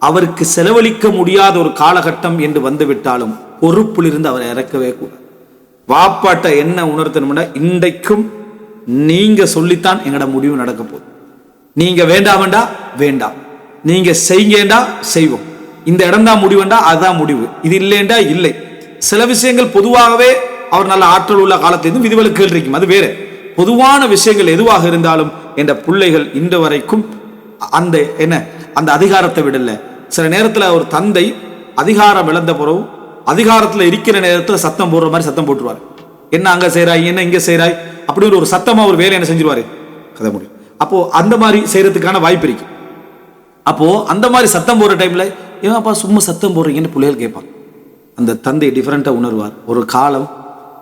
அவருக்கு செலவழிக்க முடியாத ஒரு காலகட்டம் என்று வந்துவிட்டாலும் பொறுப்பிலிருந்து அவரை இறக்கவே கூடாது. வாப்பாட்ட என்ன உணர்த்தணும்னா, இன்றைக்கும் நீங்க சொல்லித்தான் எங்களோட முடிவு நடக்க போகுது, நீங்க வேண்டாமண்டா வேண்டாம், நீங்க செய்யுங்கண்டா செய்வோம், இந்த இடம் தான் முடிவுண்டா அதுதான் முடிவு, இது இல்லைண்டா இல்லை. சில விஷயங்கள் பொதுவாகவே அவர் நல்ல ஆற்றல் உள்ள காலத்திலிருந்து விதிவிலக்குகள் இருக்கும், அது வேற. பொதுவான விஷயங்கள் எதுவாக இருந்தாலும் என்ற பிள்ளைகள் இன்று வரைக்கும் அந்த அதிகாரத்தை விடல. சில நேரத்தில் ஒரு தந்தை அதிகாரம் இழந்த பிறகு அதிகாரத்தில் இருக்கிற நேரத்தில் சத்தம் போடுற மாதிரி சத்தம் போட்டுருவார். என்ன அங்க செய்யறாய், என்ன இங்க செய்யறாய் அப்படின்னு ஒரு சத்தமா ஒரு வேலை என்ன செஞ்சிருவாரு, கதை முடியும். அப்போ அந்த மாதிரி செய்யறதுக்கான வாய்ப்பு இருக்கு. அப்போ அந்த மாதிரி சத்தம் போடுற டைம்ல ஏன்ப்பா சும்மா சத்தம் போடுறீங்கன்னு பிள்ளைகள் கேட்பாங்க. அந்த தந்தை டிஃபரெண்டா உணர்வார். ஒரு காலம்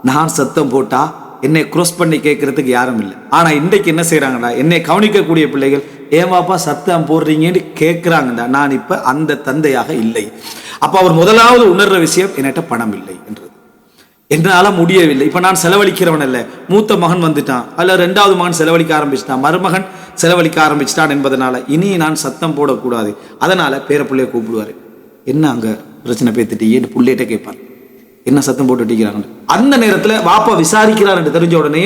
நான் சத்தம் போட்டா என்னை க்ரோஸ் பண்ணி கேட்கறதுக்கு யாரும் இல்லை. ஆனா இன்றைக்கு என்ன செய்யறாங்கடா, என்னை கவனிக்கக்கூடிய பிள்ளைகள் ஏமாப்பா சத்தம் போடுறீங்கன்னு கேட்கிறாங்கடா. நான் இப்ப அந்த தந்தையாக இல்லை. அப்ப அவர் முதலாவது உணர்ற விஷயம், என்கிட்ட பணம் இல்லை என்றது, என்னால முடியவில்லை. இப்ப நான் செலவழிக்கிறவன் அல்ல, மூத்த மகன் வந்துட்டான், அல்ல 2வது மகன் செலவழிக்க ஆரம்பிச்சிட்டான், மருமகன் செலவழிக்க ஆரம்பிச்சிட்டான் என்பதனால இனி நான் சத்தம் போடக்கூடாது. அதனால பேர பிள்ளைய கூப்பிடுவாரு, என்ன அங்க பிரச்சனை பேத்துட்டீங்க பிள்ளைகிட்ட கேட்பார், என்ன சத்தம் போட்டுட்டீங்கிறாங்க. அந்த நேரத்துல வாப்பா விசாரிக்கிறார் என்று தெரிஞ்ச உடனே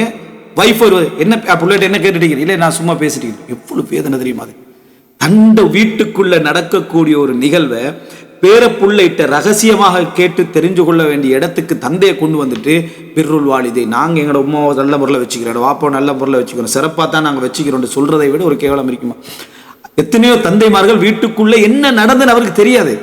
வைஃப் என்ன பிள்ளைகிட்ட என்ன கேட்டுட்டீங்க, இல்லை நான் சும்மா பேசிட்டீங்க. எவ்வளவு வேதனை தெரியுமா அது. அந்த வீட்டுக்குள்ள நடக்கக்கூடிய ஒரு நிகழ்வை பேர புள்ளைகிட்ட ரகசியமாக கேட்டு தெரிஞ்சு கொள்ள வேண்டிய இடத்துக்கு தந்தையை கொண்டு வந்துட்டு, பிர்ருல் வாலிதை, நாங்கள் எங்களோட உமாவை நல்ல முறையில் வச்சுக்கிறோம், வாப்பாவை நல்ல முறையில் வச்சுக்கிறோம், சிறப்பாக தான் நாங்கள் வச்சுக்கிறோம் சொல்றதை விட ஒரு கேவலம் இருக்குமா? எத்தனையோ தந்தைமார்கள் வீட்டுக்குள்ள என்ன நடந்துன்னு அவருக்கு தெரியாது.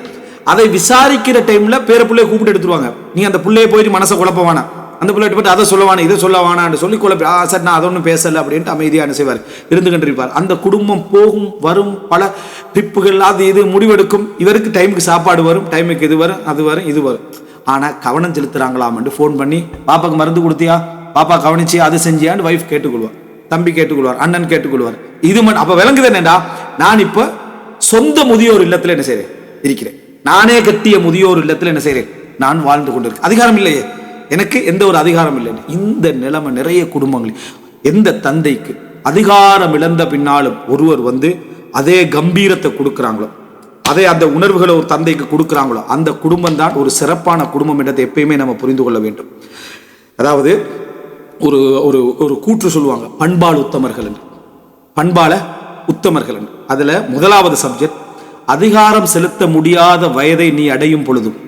அதை விசாரிக்கிற டைம்ல பேர பிள்ளைய கூப்பிட்டு எடுத்துருவாங்க. நீங்க அந்த பிள்ளைய போயிட்டு மனசை குழப்பவானா, அந்த பிள்ளை போட்டு அதை சொல்லவானா இதை சொல்லவானான்னு சொல்லி குழப்பி சார் நான் அதை ஒன்றும் பேசலை அப்படின்ட்டு அமைதியாக செய்வார், இருந்து கொண்டிருப்பார். அந்த குடும்பம் போகும் வரும், பல ட்ரிப்புகள் அது இது முடிவெடுக்கும். இவருக்கு டைமுக்கு சாப்பாடு வரும், டைமுக்கு இது வரும், அது வரும், இது வரும். ஆனால் கவனம் செலுத்துறாங்களாமன்ட்டு ஃபோன் பண்ணி பாப்பாக்கு மருந்து கொடுத்தியா, பாப்பா கவனிச்சியா, அது செஞ்சியான்னு வைஃப் கேட்டுக்கொள்வார், தம்பி கேட்டுக்கொள்வார், அண்ணன் கேட்டுக்கொள்வார். இது அப்போ விளங்குது என்னடா, நான் இப்போ சொந்த முதியோர் இல்லத்தில் என்ன செய்கிறேன் இருக்கிறேன், நானே கட்டிய முதியோர் இல்லத்தில் என்ன செய்கிறேன், நான் வாழ்ந்து கொண்டிருக்கேன். அதிகாரம் இல்லையே, எனக்கு எந்த ஒரு அதிகாரம் இல்லை. இந்த நிலைமை நிறைய குடும்பங்கள். எந்த தந்தைக்கு அதிகாரம் இழந்த பின்னாலும் ஒருவர் அதே கம்பீரத்தை கொடுக்குறாங்களோ, அதே அந்த உணர்வுகளை ஒரு தந்தைக்கு கொடுக்குறாங்களோ, அந்த குடும்பம் தான் ஒரு சிறப்பான குடும்பம் என்றதை எப்பயுமே நம்ம புரிந்து கொள்ள வேண்டும். அதாவது ஒரு ஒரு ஒரு கூற்று சொல்லுவாங்க, பண்பாடு உத்தமர்கள் என்று. பண்பால உத்தமர்கள் என்று அதுல முதலாவது சப்ஜெக்ட், அதிகாரம் செலுத்த முடியாத வயதை நீ அடையும் பொழுதும்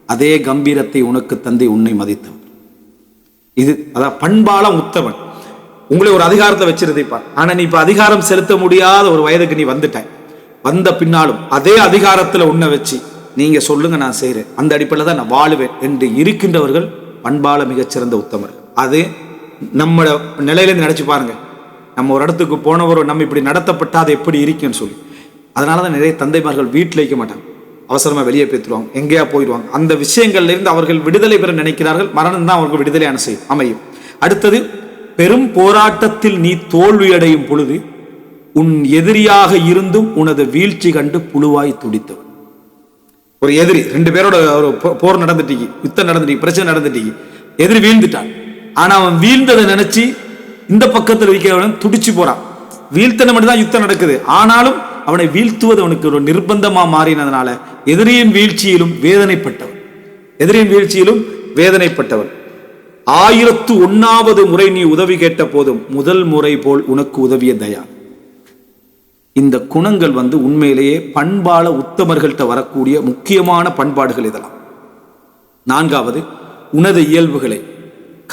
அதே கம்பீரத்தை உனக்கு தந்தை உன்னை மதித்தவன். இது அதான் பண்பால உத்தமன். உங்களை ஒரு அதிகாரத்தை வச்சிருப்பான், ஆனா நீ இப்ப அதிகாரம் செலுத்த முடியாத ஒரு வயதுக்கு நீ வந்துட்டாய். வந்த பின்னாலும் அதே அதிகாரத்துல உன்னை வச்சு நீங்க சொல்லுங்க நான் செய்யறேன், அந்த அடிப்படையில் தான் நான் வாழுவேன் என்று இருக்கின்றவர்கள் பண்பால மிகச்சிறந்த உத்தமர்கள். அது நம்ம நிலையிலேருந்து நினைச்சு பாருங்க. நம்ம ஒரு இடத்துக்கு போனவரோ நம்ம இப்படி நடத்தப்பட்டா அது எப்படி இருக்குன்னு சொல்லி. அதனாலதான் நிறைய தந்தைமார்கள் வீட்டில் வைக்க மாட்டாங்க, அவசரமா வெளியே பேத்துருவாங்க, எங்கேயா போயிடுவாங்க. அந்த விஷயங்கள்ல இருந்து அவர்கள் விடுதலை பெற நினைக்கிறார்கள். மரணம் தான் அவர்கள் விடுதலையான அமையும். அடுத்தது, பெரும் போராட்டத்தில் நீ தோல்வியடையும் பொழுது உன் எதிரியாக இருந்தும் உனது வீழ்ச்சி கண்டு புழுவாய் துடித்தவன். ஒரு எதிரி, ரெண்டு பேரோட ஒரு போர் நடந்துட்டீங்க, யுத்தம் நடந்துட்டீங்க, பிரச்சனை நடந்துட்டீங்க, எதிரி வீழ்ந்துட்டான். ஆனா அவன் வீழ்ந்ததை நினைச்சு இந்த பக்கத்தில் இருக்கிறவன் துடிச்சு போறான். வீழ்த்தனை மட்டும்தான் யுத்தம் நடக்குது, ஆனாலும் அவனை வீழ்த்துவது அவனுக்கு ஒரு நிர்பந்தமா மாறினதுனால எதிரியின் வீழ்ச்சியிலும் வேதனைப்பட்டவன். எதிரியின் வீழ்ச்சியிலும் வேதனைப்பட்டவன். 1001வது முறை நீ உதவி கேட்ட போதும் முதல் முறை போல் உனக்கு உதவிய தயா. இந்த குணங்கள் உண்மையிலேயே பண்பால உத்தமர்கள்ட்ட வரக்கூடிய முக்கியமான பண்பாடுகள் இதெல்லாம். 4வது, உனது இயல்புகளை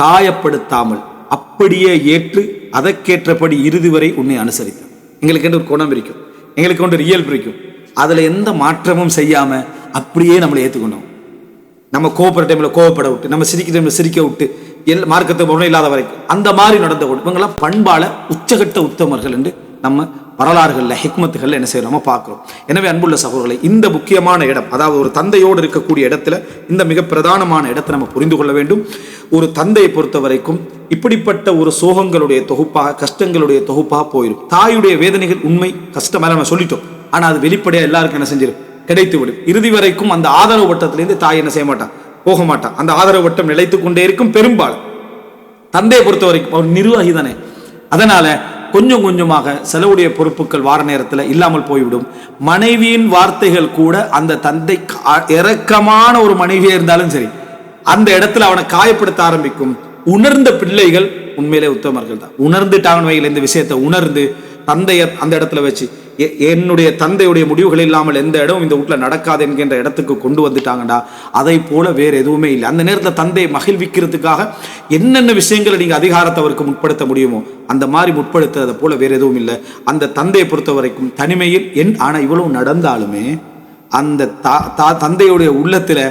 காயப்படுத்தாமல் அப்படியே ஏற்று அதற்கேற்றபடி இறுதி வரை உன்னை அனுசரித்தான். எங்களுக்கு ஒரு குணம் இருக்கும், எங்களுக்கு ஒரு இயல்பு இருக்கும், அதுல எந்த மாற்றமும் செய்யாம அப்படியே நம்மளை ஏற்றுக்கணும். நம்ம கோபப்படுற டைம்ல கோபப்பட விட்டு, நம்ம சிரிக்கிற டைம்ல சிரிக்க விட்டு, மார்க்கத்தை முறை இல்லாத வரைக்கும் அந்த மாதிரி நடந்த இவங்கெல்லாம் பண்பால உச்சகட்ட உத்தமர்கள் என்று நம்ம வரலாறுகளில் ஹிக்மத்துகள் என்ன செய்யறோமோ பார்க்கிறோம். எனவே அன்புள்ள சகோதரர்களை, இந்த முக்கியமான இடம், அதாவது ஒரு தந்தையோடு இருக்கக்கூடிய இடத்துல இந்த மிக பிரதானமான இடத்தை நம்ம புரிந்து கொள்ள வேண்டும். ஒரு தந்தையை பொறுத்த வரைக்கும் இப்படிப்பட்ட ஒரு சோகங்களுடைய தொகுப்பாக, கஷ்டங்களுடைய தொகுப்பாக போயிடும். தாயுடைய வேதனைகள் உண்மை கஷ்டமாக நம்ம சொல்லிட்டோம், ஆனா அது வெளிப்படையா எல்லாருக்கும் என்ன செஞ்சிடும், கிடைத்து விடும். இறுதி வரைக்கும் அந்த ஆதரவு வட்டத்திலிருந்து தாய் என்ன செய்ய மாட்டான், போக மாட்டான். அந்த ஆதரவு வட்டம் நிலைத்துக் கொண்டே இருக்கும். பெரும்பாலும் தந்தையை பொறுத்த வரைக்கும் அவர் நிர்வாகி தானே, அதனால கொஞ்சம் கொஞ்சமாக செலவுடைய பொறுப்புகள் வார நேரத்தில் இல்லாமல் போய்விடும். மனைவியின் வார்த்தைகள் கூட அந்த தந்தை இரக்கமான ஒரு மனைவியா இருந்தாலும் சரி, அந்த இடத்துல அவனை காயப்படுத்த ஆரம்பிக்கும். உணர்ந்த பிள்ளைகள் உண்மையிலே உத்தமர்கள் தான். உணர்ந்துட்டாங்கன்னு வைகள், இந்த விஷயத்தை உணர்ந்து தந்தைய அந்த இடத்துல வச்சு, என்னுடைய தந்தையுடைய முடிவுகள் இல்லாமல் எந்த இடம் இந்த வீட்டில் நடக்காது என்கின்ற இடத்துக்கு கொண்டு வந்துட்டாங்கடா, அதை போல வேற எதுவுமே இல்லை. அந்த நேரத்தில் தந்தையை மகிழ்விக்கிறதுக்காக என்னென்ன விஷயங்களை நீங்க அதிகாரத்தை அவருக்கு முற்படுத்த முடியுமோ அந்த மாதிரி முற்படுத்துறதை போல வேற எதுவும் இல்லை. அந்த தந்தையை பொறுத்த வரைக்கும் தனிமையில் ஆனா இவ்வளவு நடந்தாலுமே அந்த தந்தையுடைய உள்ளத்துல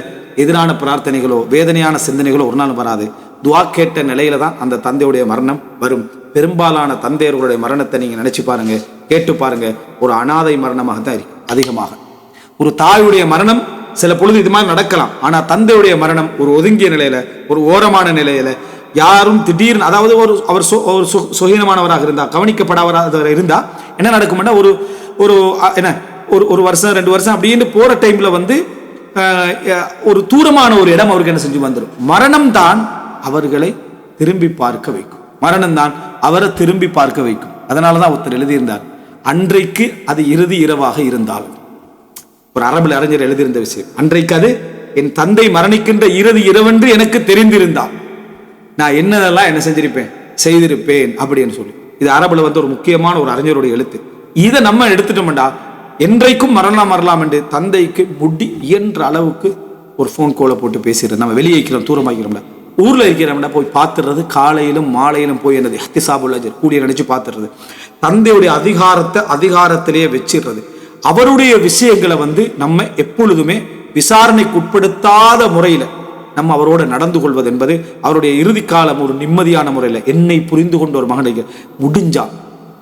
எதிரான பிரார்த்தனைகளோ வேதனையான சிந்தனைகளோ ஒரு நாள் வராது. துவா கேட்ட நிலையில தான் அந்த தந்தையுடைய மரணம் வரும். பெரும்பாலான தந்தையர்களுடைய மரணத்தை நீங்க நினைச்சு பாருங்க, கேட்டு பாருங்க, ஒரு அனாதை மரணமாக தான் இருக்கு அதிகமாக. ஒரு தாயுடைய மரணம் சில பொழுது இது மாதிரி நடக்கலாம், ஆனா தந்தையுடைய மரணம் ஒரு ஒதுங்கிய நிலையில, ஒரு ஓரமான நிலையில, யாரும் திடீர்னு, அதாவது அவர் சுகீனமானவராக இருந்தா, கவனிக்கப்படாதவராக இருந்தா என்ன நடக்கும்னா, ஒரு ஒரு என்ன ஒரு வருஷம் 2 வருஷம் அப்படின்னு போற டைம்ல ஒரு தூரமான ஒரு இடம் அவருக்கு என்ன செஞ்சு வந்துடும். மரணம் தான் அவர்களை திரும்பி பார்க்க வைக்கும். மரணம் தான் அவரை திரும்பி பார்க்க வைக்கும். அதனாலதான் ஒருத்தர் எழுதியிருந்தார், அன்றைக்கு அது இறுதி இரவாக இருந்தாலும். ஒரு அரபுல அறிஞர் எழுதியிருந்த விஷயம், அன்றைக்கு அது என் தந்தை மரணிக்கின்ற இறுதி இரவென்று எனக்கு தெரிந்திருந்தால் நான் என்னதெல்லாம் என்ன செஞ்சிருப்பேன், செய்திருப்பேன் அப்படின்னு சொல்லி. இது அரபுல ஒரு முக்கியமான ஒரு அறிஞருடைய எழுத்து. இதை நம்ம எடுத்துட்டோம்டா என்றைக்கும் மரணம் வரலாம் என்று தந்தைக்கு முடி இயன்ற அளவுக்கு ஒரு ஃபோன் கோலை போட்டு பேசிடுறோம். நம்ம வெளியே வைக்கிறோம், தூரமாக்கிறோம்ல, ஊரில் இருக்கிறவனா போய் பார்த்துடுறது, காலையிலும் மாலையிலும் போய் என்னது இஹ்திசாபுல் அஜர் கூடிய நினைச்சு பார்த்துடுறது, தந்தையுடைய அதிகாரத்திலேயே வச்சிடுறது. அவருடைய விஷயங்களை வந்து நம்ம எப்பொழுதுமே விசாரணைக்கு உட்படுத்தாத முறையில் நம்ம அவரோட நடந்து கொள்வது என்பது அவருடைய இறுதி காலம் ஒரு நிம்மதியான முறையில். என்னை புரிந்து கொண்ட ஒரு மகனை முடிஞ்சா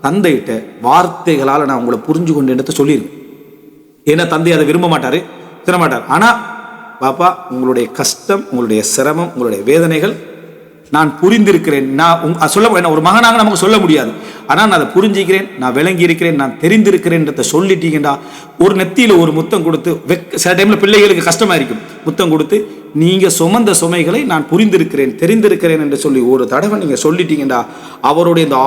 தந்தைகிட்ட வார்த்தைகளால் நான் உங்களை புரிஞ்சு கொண்டேன்னு சொல்லிடுவேன். ஏன்னா தந்தை அதை விரும்ப மாட்டார், திறமாட்டார். ஆனால் பாப்பா, உங்களுடைய கஷ்டம், உங்களுடைய சிரமம், உங்களுடைய வேதனைகள் நான் புரிந்திருக்கிறேன். நான் சொல்ல ஒரு மகனாக நமக்கு சொல்ல முடியாது, ஆனால் நான் அதை புரிஞ்சிக்கிறேன், நான் விளங்கி இருக்கிறேன், நான் தெரிந்திருக்கிறேன்றதை சொல்லிட்டீங்கடா. ஒரு நெத்தியில் ஒரு முத்தம் கொடுத்து, சில டைமில் பிள்ளைகளுக்கு கஷ்டமாக இருக்கும், முத்தம் கொடுத்து நீங்கள் சுமந்த சுமைகளை நான் புரிந்திருக்கிறேன், தெரிந்திருக்கிறேன் என்று சொல்லி ஒரு தடவை நீங்கள் சொல்லிட்டீங்கடா, அவருடைய இந்த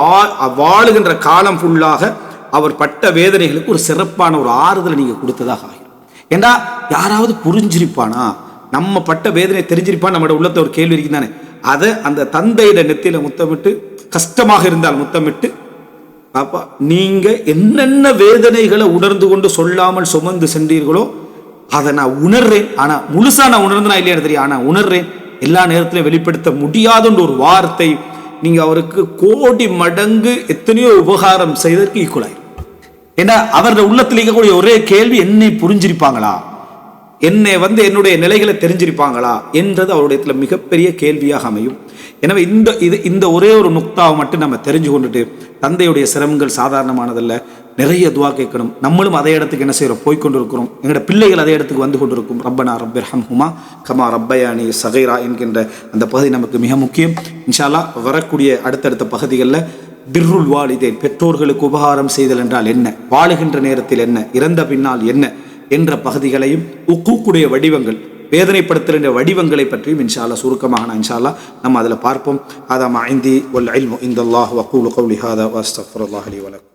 வாழுகின்ற காலம் ஃபுல்லாக அவர் பட்ட வேதனைகளுக்கு ஒரு சிறப்பான ஒரு ஆறுதலை நீங்கள் கொடுத்ததாக ஆகிடும். ஏண்டா யாராவது புரிஞ்சிருப்பானா, நம்ம பட்ட வேதனை தெரிஞ்சிருப்பான், நம்மளோட உள்ளத்தை ஒரு கேள்வி இருக்கு தானே. அதை அந்த தந்தையிட நெத்தியில முத்தமிட்டு, கஷ்டமாக இருந்தால் முத்தமிட்டு, பாப்பா நீங்க என்னென்ன வேதனைகளை உணர்ந்து கொண்டு சொல்லாமல் சுமந்து சென்றீர்களோ அதை நான் உணர்றேன். ஆனா முழுசா நான் உணர்ந்தனா இல்லையா தெரியும், ஆனா உணர்றேன். எல்லா நேரத்திலும் வெளிப்படுத்த முடியாதுன்ற ஒரு வார்த்தை நீங்க அவருக்கு கோடி மடங்கு எத்தனையோ உபகாரம் செய்ததற்கு ஈக்குவலாயிரும். ஏன்னா அவருடைய உள்ளத்தில் இருக்கக்கூடிய ஒரே கேள்வி, என்னை புரிஞ்சிருப்பாங்களா, என்னை வந்து என்னுடைய நிலைகளை தெரிஞ்சிருப்பாங்களா என்றது அவருடைய மிகப்பெரிய கேள்வியாக அமையும். எனவே இந்த ஒரே ஒரு நுக்தாவை மட்டும் நம்ம தெரிஞ்சு கொண்டுட்டு, தந்தையுடைய சிரமங்கள் சாதாரணமானதல்ல, நிறைய துவா கேட்கணும். நம்மளும் அதே இடத்துக்கு என்ன செய்கிறோம், போய்கொண்டிருக்கிறோம். எங்களோட பிள்ளைகள் அதே இடத்துக்கு வந்து கொண்டிருக்கும். ரப்பனா ரப்பிர்ஹம்ஹுமா கமா ரப்பயானி சகைரா என்கின்ற அந்த பகுதி நமக்கு மிக முக்கியம். இன்ஷா அல்லாஹ் வரக்கூடிய அடுத்தடுத்த பகுதிகளில் பிர்ருல் வாலிதைன், பெற்றோர்களுக்கு உபகாரம் செய்தல் என்றால் என்ன, வாழுகின்ற நேரத்தில் என்ன, இறந்த பின்னால் என்ன என்ற பகுதிகளையும், உக்கூக்குடைய வடிவங்கள், வேதனைப்படுத்துகின்ற வடிவங்களை பற்றியும் இன்ஷா அல்லாஹ் சுருக்கமாக இன்ஷா அல்லாஹ் நம்ம அதில் பார்ப்போம். ஹாதா மா இந்தி வல் இல்மு இந்தல்லாஹ் வ கூலு கௌலி ஹாதா வ அஸ்தக்ஃபிருல்லாஹ் லி வ லக்கும்.